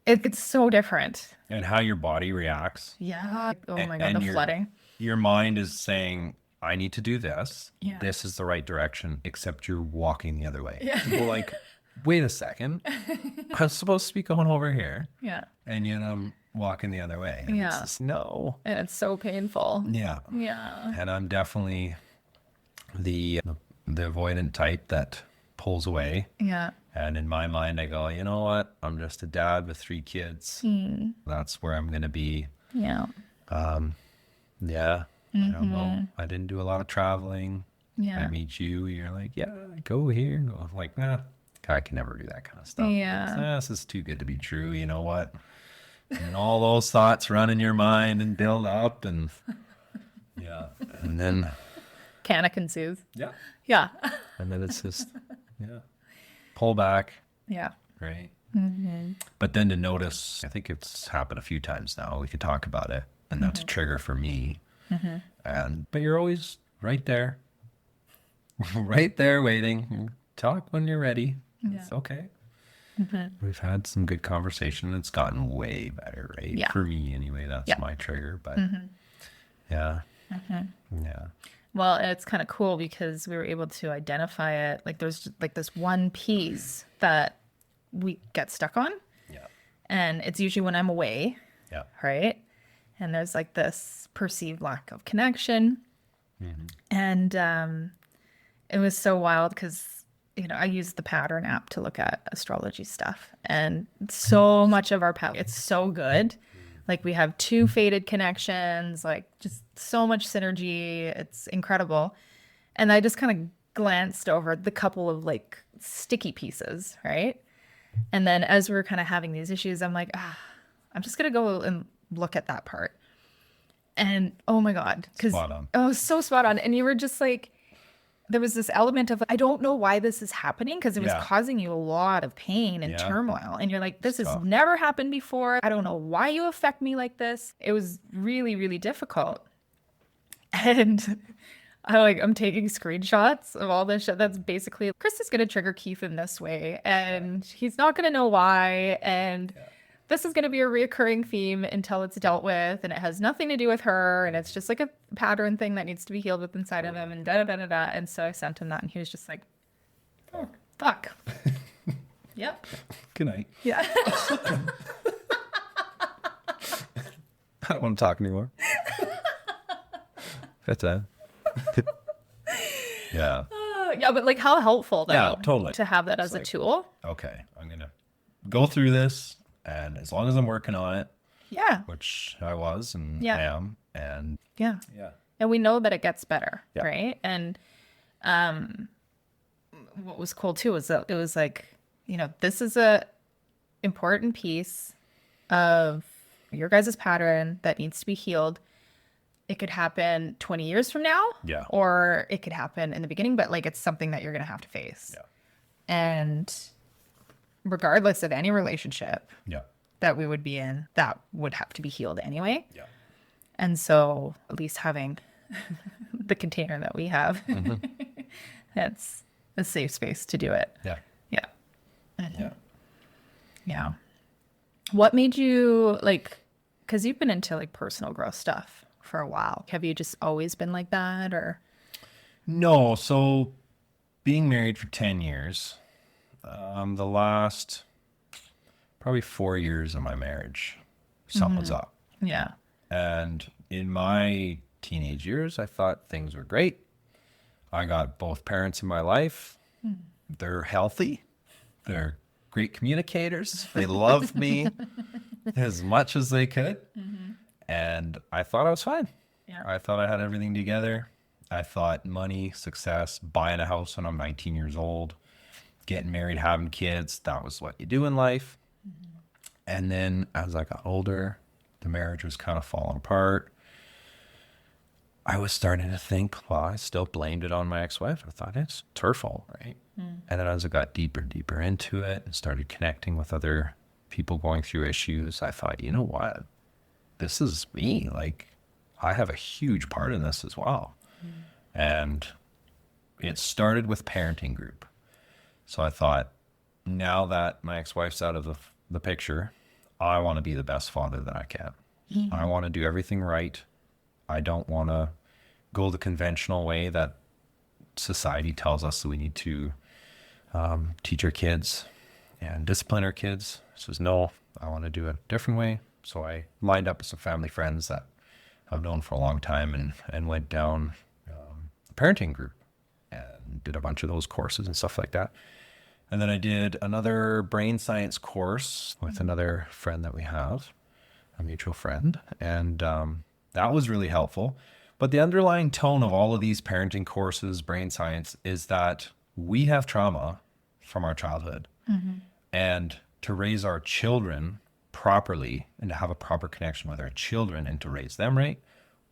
it's so different. And how your body reacts. Yeah. Oh my God, And the flooding. Your mind is saying, I need to do this. Yeah. This is the right direction, except you're walking the other way. Yeah. Well, like, wait a second. I'm supposed to be going over here. Yeah. And yet I'm walking the other way. And Yeah. It's just, no. And it's so painful. Yeah. Yeah. And I'm definitely the avoidant type that pulls away. Yeah. And in my mind, I go, you know what? I'm just a dad with 3 kids. That's where I'm going to be. Yeah. Yeah. I don't know. I didn't do a lot of traveling. Yeah. I meet you, you're like, yeah, go here. I'm like, nah, I can never do that kind of stuff. Yeah. This is too good to be true. You know what? And all those thoughts run in your mind and build up, and yeah. And then Panic ensues. yeah. Yeah. And then it's just, yeah, pull back. Yeah. Right. Mm-hmm. But then to notice, I think it's happened a few times now. We could talk about it, and that's a trigger for me. But you're always right there, right there waiting. Talk when you're ready. Yeah. It's okay. We've had some good conversation. It's gotten way better, right? Yeah. For me anyway, that's my trigger. But yeah. Yeah. Well, it's kind of cool because we were able to identify it. Like there's like this one piece that we get stuck on. Yeah. And it's usually when I'm away. Yeah. Right. And there's like this perceived lack of connection. And it was so wild because, I use the pattern app to look at astrology stuff. And so much of our pattern, it's so good. Like we have 2 fated connections, like just so much synergy. It's incredible. And I just kind of glanced over the couple of like sticky pieces, right? And then as we're kind of having these issues, I'm like, I'm just going to go and look at that part. And oh my God. Spot on. Oh, so spot on. And you were just like, there was this element of, I don't know why this is happening because it was causing you a lot of pain and turmoil. And you're like, this has never happened before. I don't know why you affect me like this. It was really, really difficult. And I'm taking screenshots of all this shit. That's basically, Krysta's going to trigger Keith in this way. And he's not going to know why. And this is going to be a reoccurring theme until it's dealt with, and it has nothing to do with her, and it's just like a pattern thing that needs to be healed with inside of him, and da-da-da-da-da. And so I sent him that, and he was just like, oh, fuck. Yep. Good night. Yeah. I don't want to talk anymore. That's it. Yeah. Yeah, but like how helpful, though. Yeah, totally. To have that as a tool. Okay, I'm going to go through this. And as long as I'm working on it, which I was and am, and and we know that it gets better, right? And what was cool too was that it was like, this is a important piece of your guys' pattern that needs to be healed. It could happen 20 years from now, or it could happen in the beginning, but like it's something that you're going to have to face. And regardless of any relationship that we would be in, that would have to be healed anyway. And so at least having the container that we have, that's a safe space to do it. Yeah. What made you because you've been into like personal growth stuff for a while. Have you just always been like that, or? No. So being married for 10 years, the last probably 4 years of my marriage, something was up. Yeah. And in my teenage years, I thought things were great. I got both parents in my life. They're healthy. They're great communicators. They loved me as much as they could. And I thought I was fine. I thought I had everything together. I thought money, success, buying a house when I'm 19 years old, getting married, having kids, that was what you do in life. And then as I got older, the marriage was kind of falling apart. I was starting to think, well, I still blamed it on my ex-wife. I thought it's her fault, right? And then as I got deeper into it and started connecting with other people going through issues, I thought, you know what? This is me. Like, I have a huge part in this as well. And it started with parenting group. So I thought, now that my ex-wife's out of the picture, I want to be the best father that I can. I want to do everything right. I don't want to go the conventional way that society tells us that we need to teach our kids and discipline our kids. So no, I want to do it a different way. So I lined up with some family friends that I've known for a long time and went down a parenting group and did a bunch of those courses and stuff like that. And then I did another brain science course with another friend that we have, a mutual friend. And that was really helpful. But the underlying tone of all of these parenting courses, brain science, is that we have trauma from our childhood. And to raise our children properly and to have a proper connection with our children and to raise them right,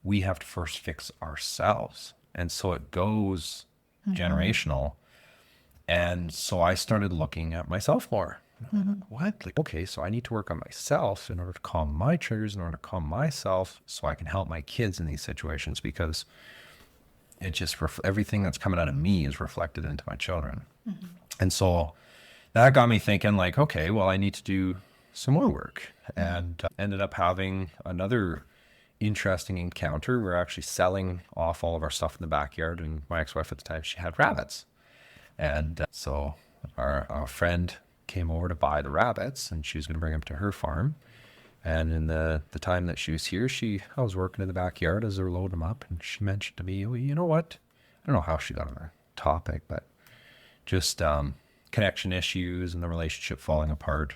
we have to first fix ourselves. And so it goes generational. And so I started looking at myself more. What? Like, okay, so I need to work on myself in order to calm my triggers, in order to calm myself so I can help my kids in these situations, because it just, everything that's coming out of me is reflected into my children. And so that got me thinking like, okay, well, I need to do some more work, and ended up having another interesting encounter. We're actually selling off all of our stuff in the backyard, and my ex-wife at the time, she had rabbits. And so our friend came over to buy the rabbits, and she was going to bring them to her farm. And in the time that she was here, I was working in the backyard as they were loading them up, and she mentioned to me, well, you know what? I don't know how she got on the topic, but just connection issues and the relationship falling apart.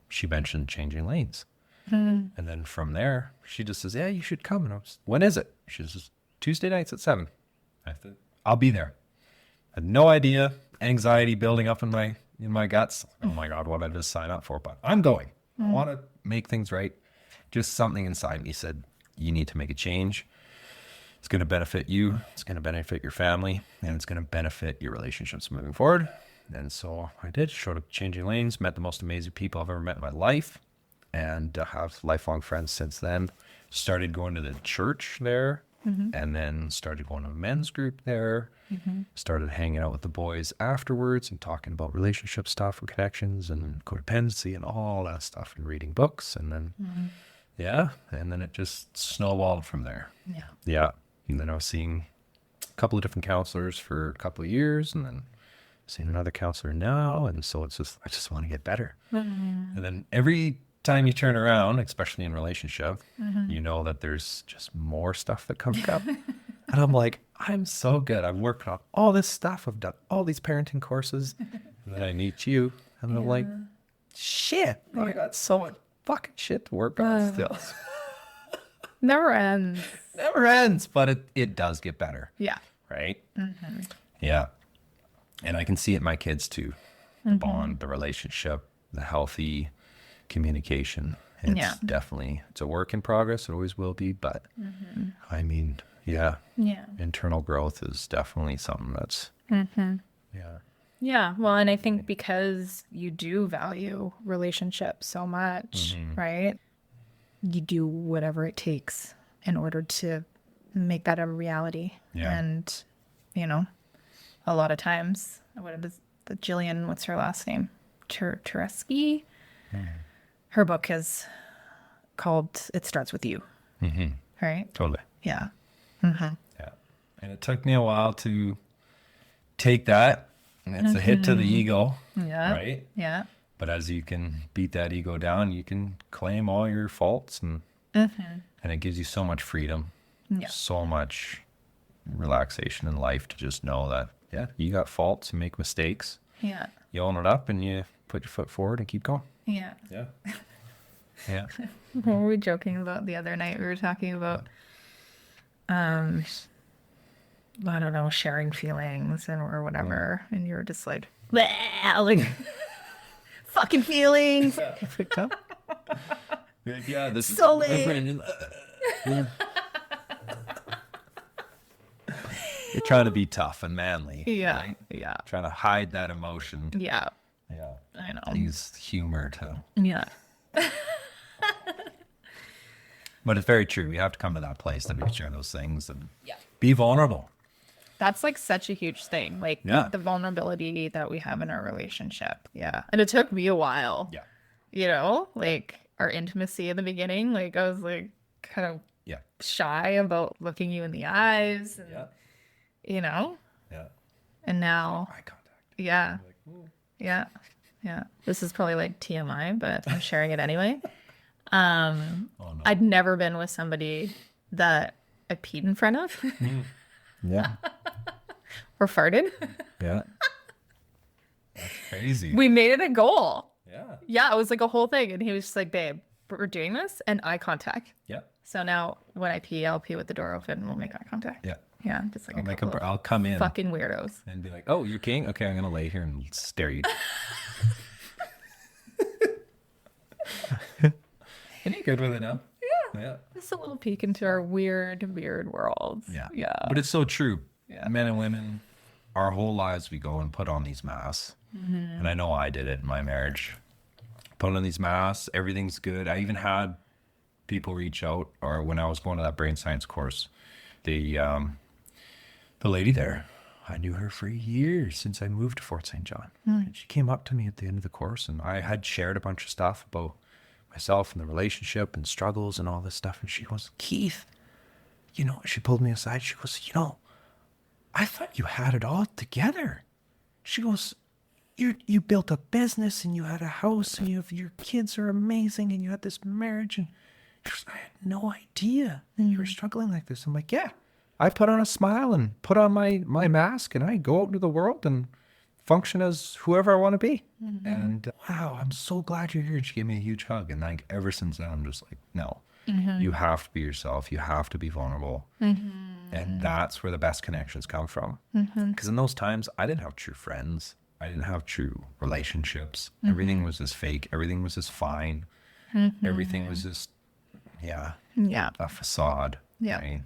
She mentioned changing lanes. And then from there, she just says, yeah, you should come. And I was, when is it? She says, Tuesday nights at 7. I said, I'll be there. I had no idea, anxiety building up in my guts. Oh my God, what did I just sign up for? But I'm going. I want to make things right. Just something inside me said, you need to make a change. It's going to benefit you. It's going to benefit your family, and it's going to benefit your relationships moving forward. And so I did, showed up changing lanes, met the most amazing people I've ever met in my life, and have lifelong friends since then. Started going to the church there, and then started going to a men's group there. Started hanging out with the boys afterwards and talking about relationship stuff and connections and codependency and all that stuff, and reading books. And then, and then it just snowballed from there. Yeah. And then I was seeing a couple of different counselors for a couple of years, and then seeing another counselor now. And so it's just, I just want to get better. And then every time you turn around, especially in relationship, you know that there's just more stuff that comes up. And I'm like, I'm so good. I'm working on all this stuff. I've done all these parenting courses. And then I meet you. And I'm like, shit, I got so much fucking shit to work on still. Never ends. Never ends. But it does get better. Yeah. Right? Yeah. And I can see it in my kids too. The bond, the relationship, the healthy communication. It's definitely, it's a work in progress. It always will be. But I mean, internal growth is definitely something that's, Yeah. Well, and I think because you do value relationships so much, right? You do whatever it takes in order to make that a reality. Yeah. And, a lot of times, what is the Jillian, what's her last name? Tereski? Her book is called It Starts With You. Right? Totally. Yeah. Yeah. And it took me a while to take that, and it's a hit to the ego. Yeah. Right? Yeah. But as you can beat that ego down, you can claim all your faults, and it gives you so much freedom, so much relaxation in life to just know that, you got faults, you make mistakes. Yeah. You own it up and you put your foot forward and keep going. Yeah. Yeah. Yeah. What were we joking about the other night? We were talking about, I don't know, sharing feelings or whatever. And you were just like, fucking feelings. Yeah, this so late. You're trying to be tough and manly. Yeah. Right? Yeah. Trying to hide that emotion. Yeah. Yeah. I know. Use humor to. Yeah. But it's very true. We have to come to that place that we can share those things and be vulnerable. That's like such a huge thing. Like the vulnerability that we have in our relationship. Yeah. And it took me a while. Yeah. Like our intimacy in the beginning, like I was like kind of shy about looking you in the eyes. And, Yeah. And now. Eye contact. Yeah. Like, Yeah. Yeah. This is probably like TMI, but I'm sharing it anyway. I'd never been with somebody that I peed in front of. Yeah. Or farted. Yeah. That's crazy. We made it a goal. Yeah. Yeah, it was like a whole thing. And he was just like, babe, we're doing this, and eye contact. Yeah. So now when I pee, I'll pee with the door open and we'll make eye contact. Yeah. Yeah, just like I'll come in fucking weirdos and be like, "Oh, you're king? Okay, I'm gonna lay here and stare you." Isn't he good with it now? Yeah. Just a little peek into our weird worlds. Yeah. But it's so true. Yeah. Men and women, our whole lives we go and put on these masks. And I know I did it in my marriage. Put on these masks, everything's good. I even had people reach out, or when I was going to that brain science course, the lady there, I knew her for years since I moved to Fort St. John. And she came up to me at the end of the course, and I had shared a bunch of stuff about myself and the relationship and struggles and all this stuff. And she goes, "Keith, she pulled me aside. She goes, I thought you had it all together." She goes, you built a business and you had a house and your kids are amazing and you had this marriage. And she goes, "I had no idea that you were struggling like this." I'm like, "Yeah, I put on a smile and put on my mask and I go out into the world and function as whoever I want to be." And wow, I'm so glad you're here. And she gave me a huge hug. And like ever since then, I'm just like, no, you have to be yourself. You have to be vulnerable. And that's where the best connections come from. Because in those times, I didn't have true friends. I didn't have true relationships. Everything was just fake. Everything was just fine. Everything was just, a facade. Yeah. Right?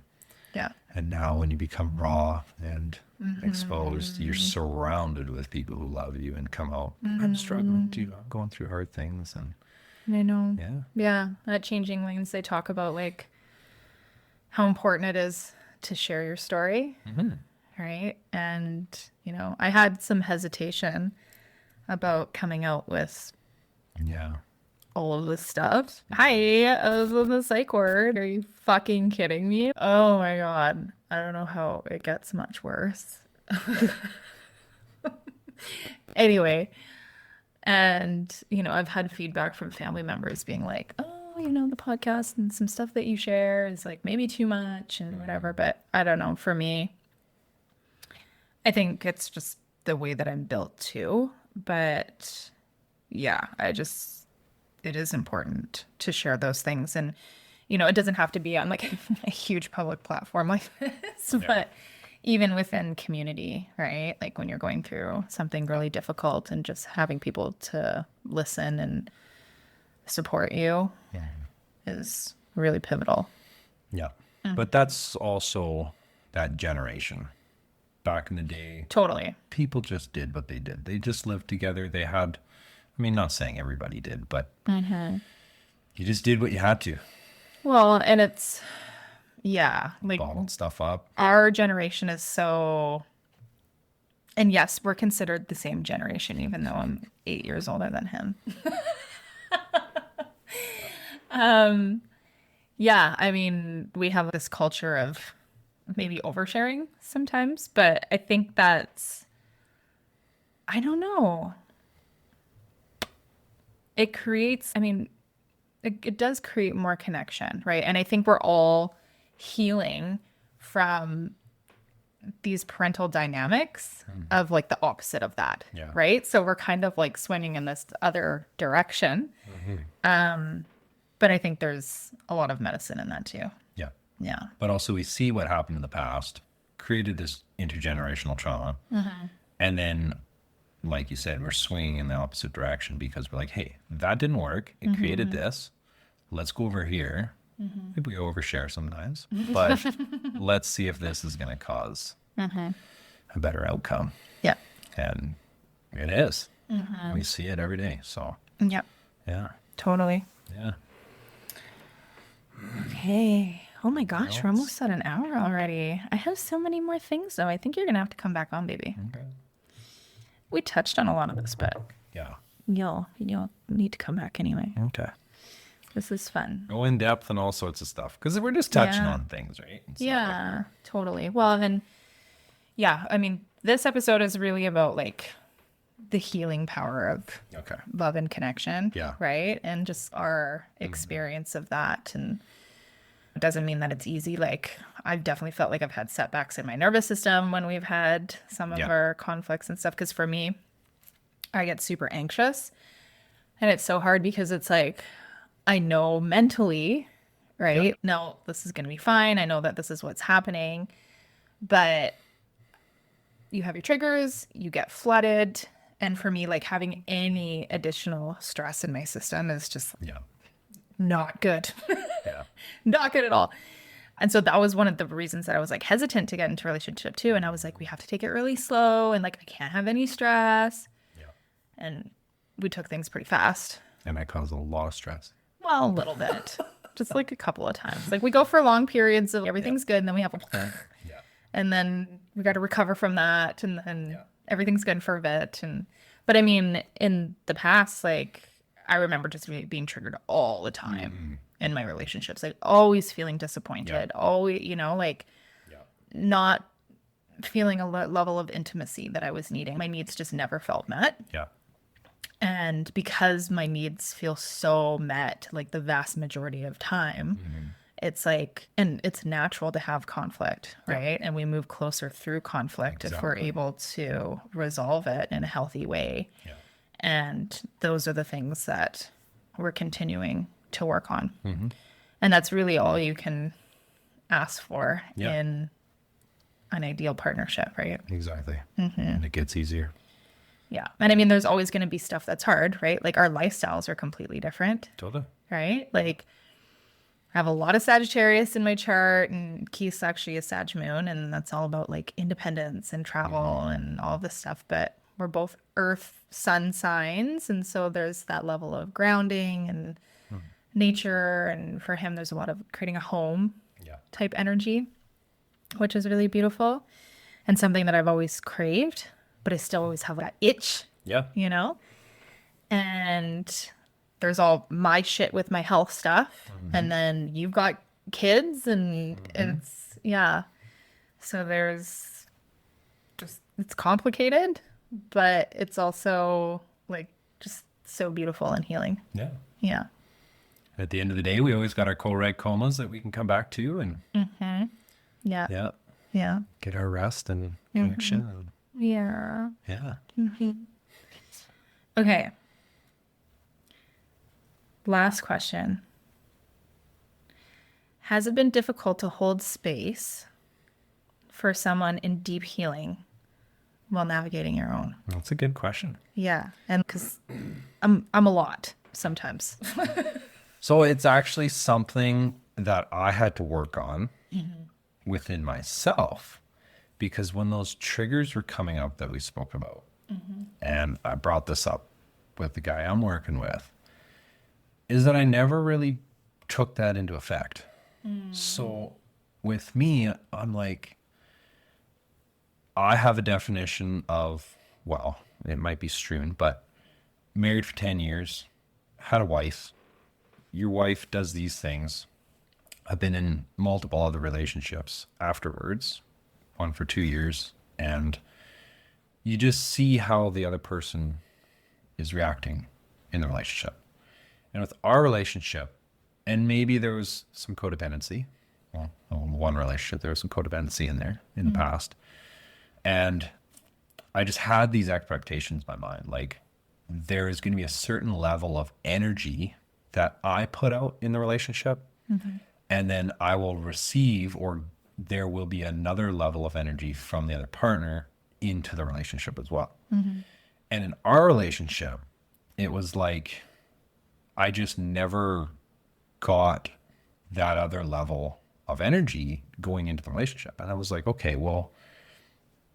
Yeah. And now when you become raw and exposed, you're surrounded with people who love you and come out. I'm struggling too. I'm going through hard things. And I know. Yeah. At Changing Lanes, they talk about like how important it is to share your story. Right. And, I had some hesitation about coming out with all of this stuff. Hi, I was in the psych ward. Are you fucking kidding me? Oh my God. I don't know how it gets much worse. Anyway. And, I've had feedback from family members being like, "Oh, the podcast and some stuff that you share is like maybe too much and whatever." But I don't know. For me, I think it's just the way that I'm built too. But yeah, it is important to share those things. And, it doesn't have to be on like a huge public platform like this, but even within community, right? Like when you're going through something really difficult and just having people to listen and support you is really pivotal. Yeah. But that's also that generation. Back in the day, Totally. people just did what they did. They just lived together. They had, not saying everybody did, but you just did what you had to. Well, and it's, like Bottled stuff up. our generation is so, and yes, we're considered the same generation, even though I'm 8 years older than him. We have this culture of maybe oversharing sometimes, but I think I don't know. It creates, it does create more connection, right? And I think we're all healing from these parental dynamics of like the opposite of that, right? So we're kind of like swinging in this other direction. But I think there's a lot of medicine in that too. Yeah. But also we see what happened in the past, created this intergenerational trauma. And then, like you said, we're swinging in the opposite direction because we're like, hey, that didn't work. It created this. Let's go over here. Maybe we overshare sometimes, but let's see if this is going to cause a better outcome. Yeah. And it is. We see it every day. So, yeah. Totally. Yeah. Okay. Oh my gosh, we're almost at an hour already. I have so many more things though. I think you're going to have to come back on, baby. Okay. We touched on a lot of this, but you'll need to come back anyway. Okay. This is fun. Go in depth and all sorts of stuff because we're just touching on things, right? Yeah, totally. Well, then, this episode is really about like the healing power of love and connection. Yeah. Right. And just our experience of that. And it doesn't mean that it's easy. Like I've definitely felt like I've had setbacks in my nervous system when we've had some of our conflicts and stuff. Because for me, I get super anxious and it's so hard because it's like, I know mentally, right? Yep. No, this is going to be fine. I know that this is what's happening. But you have your triggers, you get flooded. And for me, like having any additional stress in my system is just Yeah. not good. Yeah. Not good at all. And so that was one of the reasons that I was like hesitant to get into a relationship too. And I was like, we have to take it really slow and like I can't have any stress. Yeah. And we took things pretty fast. And that caused a lot of stress. Well, a little bit. Just like a couple of times. Like we go for long periods of everything's good and then we have a Yeah. and then we got to recover from that and then everything's good for a bit. But I mean, in the past, like I remember just being triggered all the time in my relationships, like always feeling disappointed, always, you know, like not feeling a level of intimacy that I was needing. My needs just never felt met. Yeah. And because my needs feel so met, like the vast majority of time, it's like, and it's natural to have conflict, right? And we move closer through conflict if we're able to resolve it in a healthy way. Yeah. And those are the things that we're continuing to work on. And that's really all you can ask for in an ideal partnership, right? Exactly. And it gets easier. Yeah. And I mean, there's always going to be stuff that's hard, right? Like our lifestyles are completely different, Totally. right? Like I have a lot of Sagittarius in my chart and Keith's actually a Sag moon. And that's all about like independence and travel and all this stuff. But we're both earth sun signs. And so there's that level of grounding and nature. And for him, there's a lot of creating a home type energy, which is really beautiful and something that I've always craved, but I still always have that itch, you know? And there's all my shit with my health stuff. And then you've got kids and it's, so there's just, it's complicated, but it's also like just so beautiful and healing. Yeah. Yeah. At the end of the day, we always got our co-reg comas that we can come back to and get our rest and connection. And, Yeah. Okay. Last question. Has it been difficult to hold space for someone in deep healing while navigating your own? That's a good question. Yeah. And because I'm a lot sometimes. So it's actually something that I had to work on within myself, because when those triggers were coming up that we spoke about, and I brought this up with the guy I'm working with, is that I never really took that into effect. So with me, I'm like, I have a definition of, well, it might be strewn, but married for 10 years, had a wife. Your wife does these things. I've been in multiple other relationships afterwards, one for 2 years, and you just see how the other person is reacting in the relationship. And with our relationship, and maybe there was some codependency. Well, one relationship, there was some codependency in there in the past. And I just had these expectations in my mind. Like, there is going to be a certain level of energy that I put out in the relationship. And then I will receive, or there will be another level of energy from the other partner into the relationship as well. And in our relationship, it was like, I just never got that other level of energy going into the relationship. And I was like, okay, well,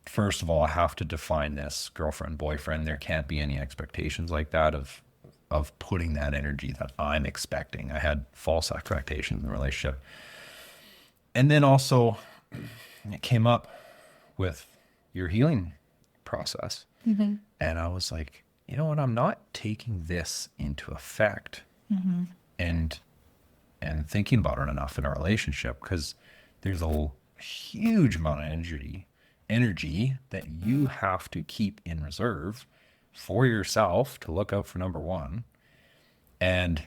first of all, I have to define this girlfriend, boyfriend. There can't be any expectations like that of putting that energy that I'm expecting. I had false expectations in the relationship. And then also it came up with your healing process. And I was like, you know what? I'm not taking this into effect and thinking about it enough in our relationship, because there's a huge amount of energy that you have to keep in reserve for yourself to look out for number one. And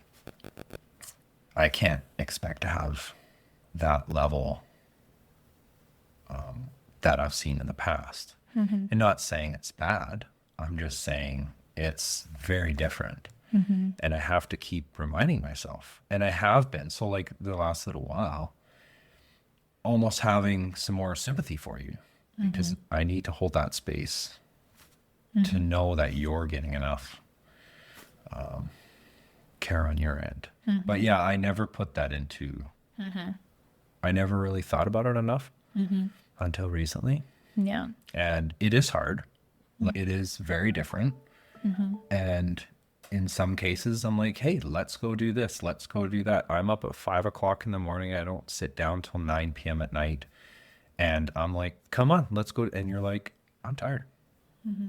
I can't expect to have that level that I've seen in the past. And not saying it's bad. I'm just saying it's very different. And I have to keep reminding myself. And I have been. So like the last little while, almost having some more sympathy for you because I need to hold that space to know that you're getting enough care on your end. But yeah, I never put that into, I never really thought about it enough until recently. Yeah. And it is hard. It is very different. And in some cases, I'm like, hey, let's go do this. Let's go do that. I'm up at 5 o'clock in the morning. I don't sit down till 9 p.m. at night. And I'm like, come on, let's go. And you're like, I'm tired.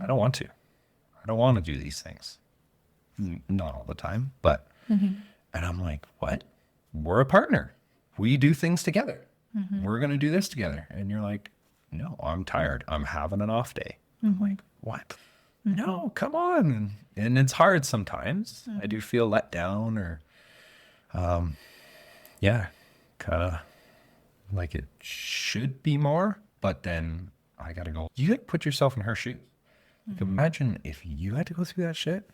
I don't want to. I don't want to do these things. Not all the time, but, and I'm like, what? We're a partner. We do things together. We're going to do this together. And you're like, no, I'm tired. I'm having an off day. I'm like, what? No, come on. And it's hard sometimes. I do feel let down or, yeah, kind of like it should be more, but then I got to go, you got to put yourself in her shoes. Like, imagine if you had to go through that shit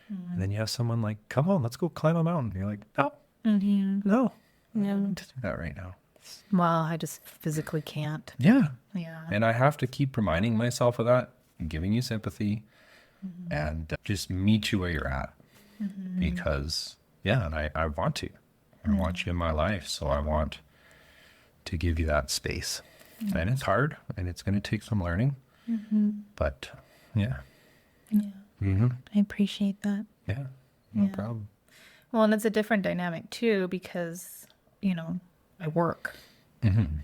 and then you have someone like, come on, let's go climb a mountain. And you're like, no, no, I don't want to do that right now. Well, I just physically can't. Yeah. Yeah. And I have to keep reminding myself of that and giving you sympathy and just meet you where you're at because, yeah, and I want to. I want you in my life. So I want to give you that space. And it's hard and it's going to take some learning. But yeah. Yeah. I appreciate that. Yeah. No problem. Well, and it's a different dynamic too because, you know, I work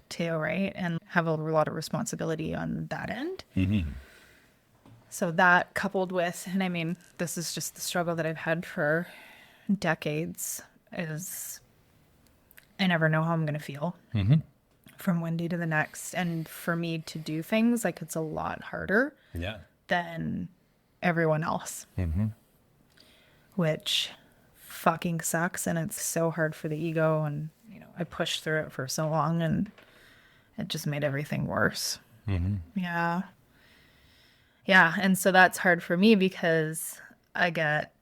too, right? And have a lot of responsibility on that end. So that coupled with, and I mean, this is just the struggle that I've had for decades, is I never know how I'm going to feel from one day to the next. And for me to do things, like it's a lot harder than everyone else, which fucking sucks. And it's so hard for the ego. And, you know, I pushed through it for so long and it just made everything worse. Yeah. Yeah. And so that's hard for me because I get,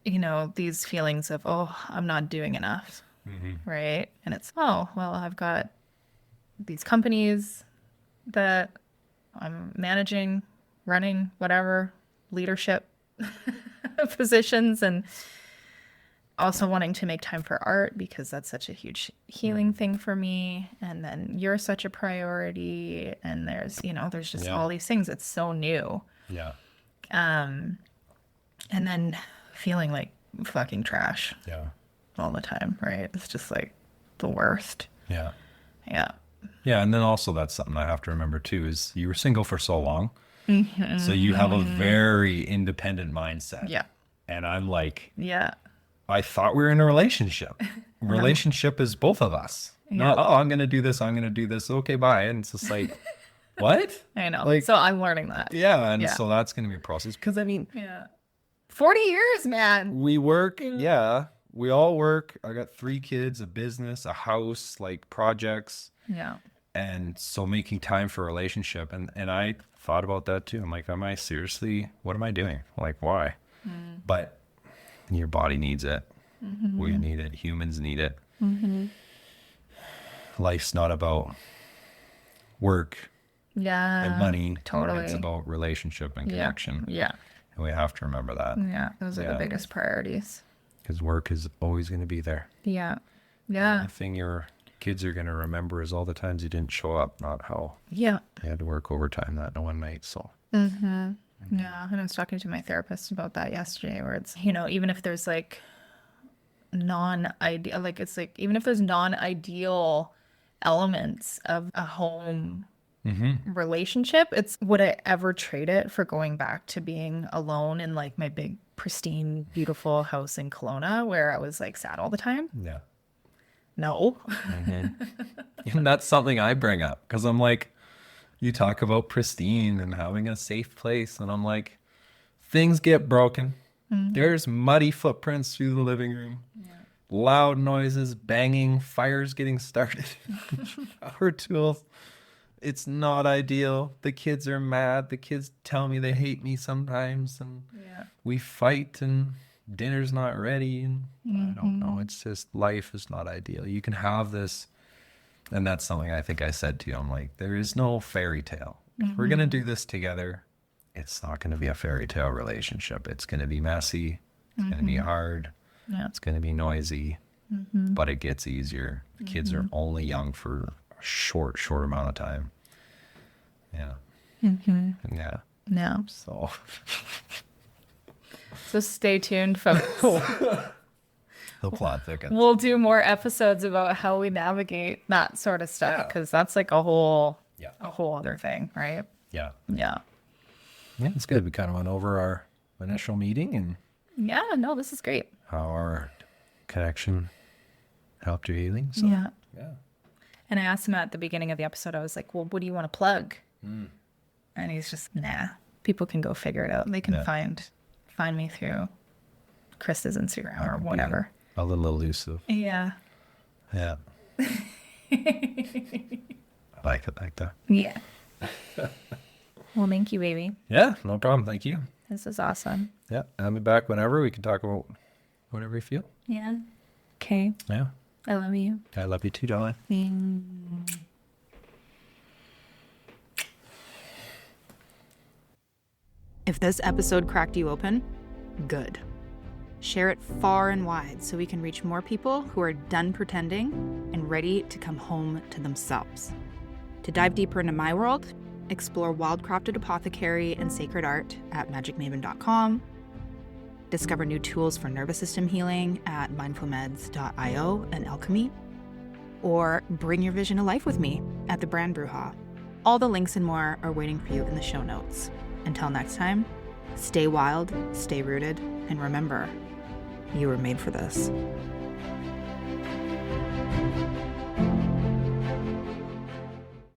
you know, these feelings of, oh, I'm not doing enough. Right. And it's, oh, well, I've got these companies that I'm managing, running, whatever, leadership positions, and also wanting to make time for art because that's such a huge healing thing for me. And then you're such a priority. And there's, you know, there's just all these things. It's so new. Yeah. And then feeling like fucking trash all the time, right? It's just like the worst. Yeah. Yeah. Yeah. And then also that's something I have to remember too, is you were single for so long. So you have a very independent mindset. Yeah. And I'm like, Yeah. I thought we were in a relationship. Relationship is both of us. Not, oh, I'm going to do this. I'm going to do this. Okay, bye. And it's just like, what? I know. Like, so I'm learning that. Yeah. And so that's going to be a process. Because I mean, 40 years, man. we work. Yeah. We all work. I got 3 kids, a business, a house, like projects. Yeah. And so making time for a relationship. And I thought about that too. I'm like, am I seriously, what am I doing? Like, why? But your body needs it. We need it. Humans need it. Life's not about work and money. Totally. It's about relationship and connection. Yeah. And we have to remember that. Yeah. Those are the biggest priorities. Because work is always going to be there. Yeah. Yeah. The thing your kids are going to remember is all the times you didn't show up, not how Yeah. you had to work overtime that one night. So. Yeah, and I was talking to my therapist about that yesterday, where it's, you know, even if there's like non-ideal, like it's like, even if there's non-ideal elements of a home relationship, it's, would I ever trade it for going back to being alone in like my big, pristine, beautiful house in Kelowna where I was like sad all the time? Yeah. No. And that's something I bring up because I'm like, you talk about pristine and having a safe place. And I'm like, things get broken. There's muddy footprints through the living room, loud noises, banging, fires getting started, power tools. It's not ideal. The kids are mad. The kids tell me they hate me sometimes. And we fight and dinner's not ready. And I don't know. It's just life is not ideal. You can have this. And that's something I think I said to you. I'm like, there is no fairy tale. If we're going to do this together, it's not going to be a fairy tale relationship. It's going to be messy. It's going to be hard. Yeah. It's going to be noisy, but it gets easier. The kids are only young for a short amount of time. Yeah. Yeah. Yeah. So stay tuned, folks. the plot thickens. We'll do more episodes about how we navigate that sort of stuff, because that's like a whole other thing, right? Yeah. Yeah. Yeah, it's good. We kind of went over our initial meeting and this is great. how our connection helped your healing. So, Yeah. Yeah. And I asked him at the beginning of the episode, I was like, well, what do you want to plug? And he's just, nah, people can go figure it out. They can find me through Krysta's Instagram or whatever. A little elusive. Yeah. Yeah. I like it like that. Yeah. Well, thank you, baby. Yeah, no problem. Thank you. This is awesome. Yeah, I'll be back whenever. We can talk about whatever you feel. Yeah. Okay. Yeah. I love you. I love you too, darling. If this episode cracked you open, good. Share it far and wide so we can reach more people who are done pretending and ready to come home to themselves. To dive deeper into my world, explore Wildcrafted Apothecary and Sacred Art at magicmaven.com. Discover new tools for nervous system healing at mindfulmeds.io and Alchemy. Or bring your vision to life with me at the Brand Bruja. All the links and more are waiting for you in the show notes. Until next time, stay wild, stay rooted, and remember, you were made for this.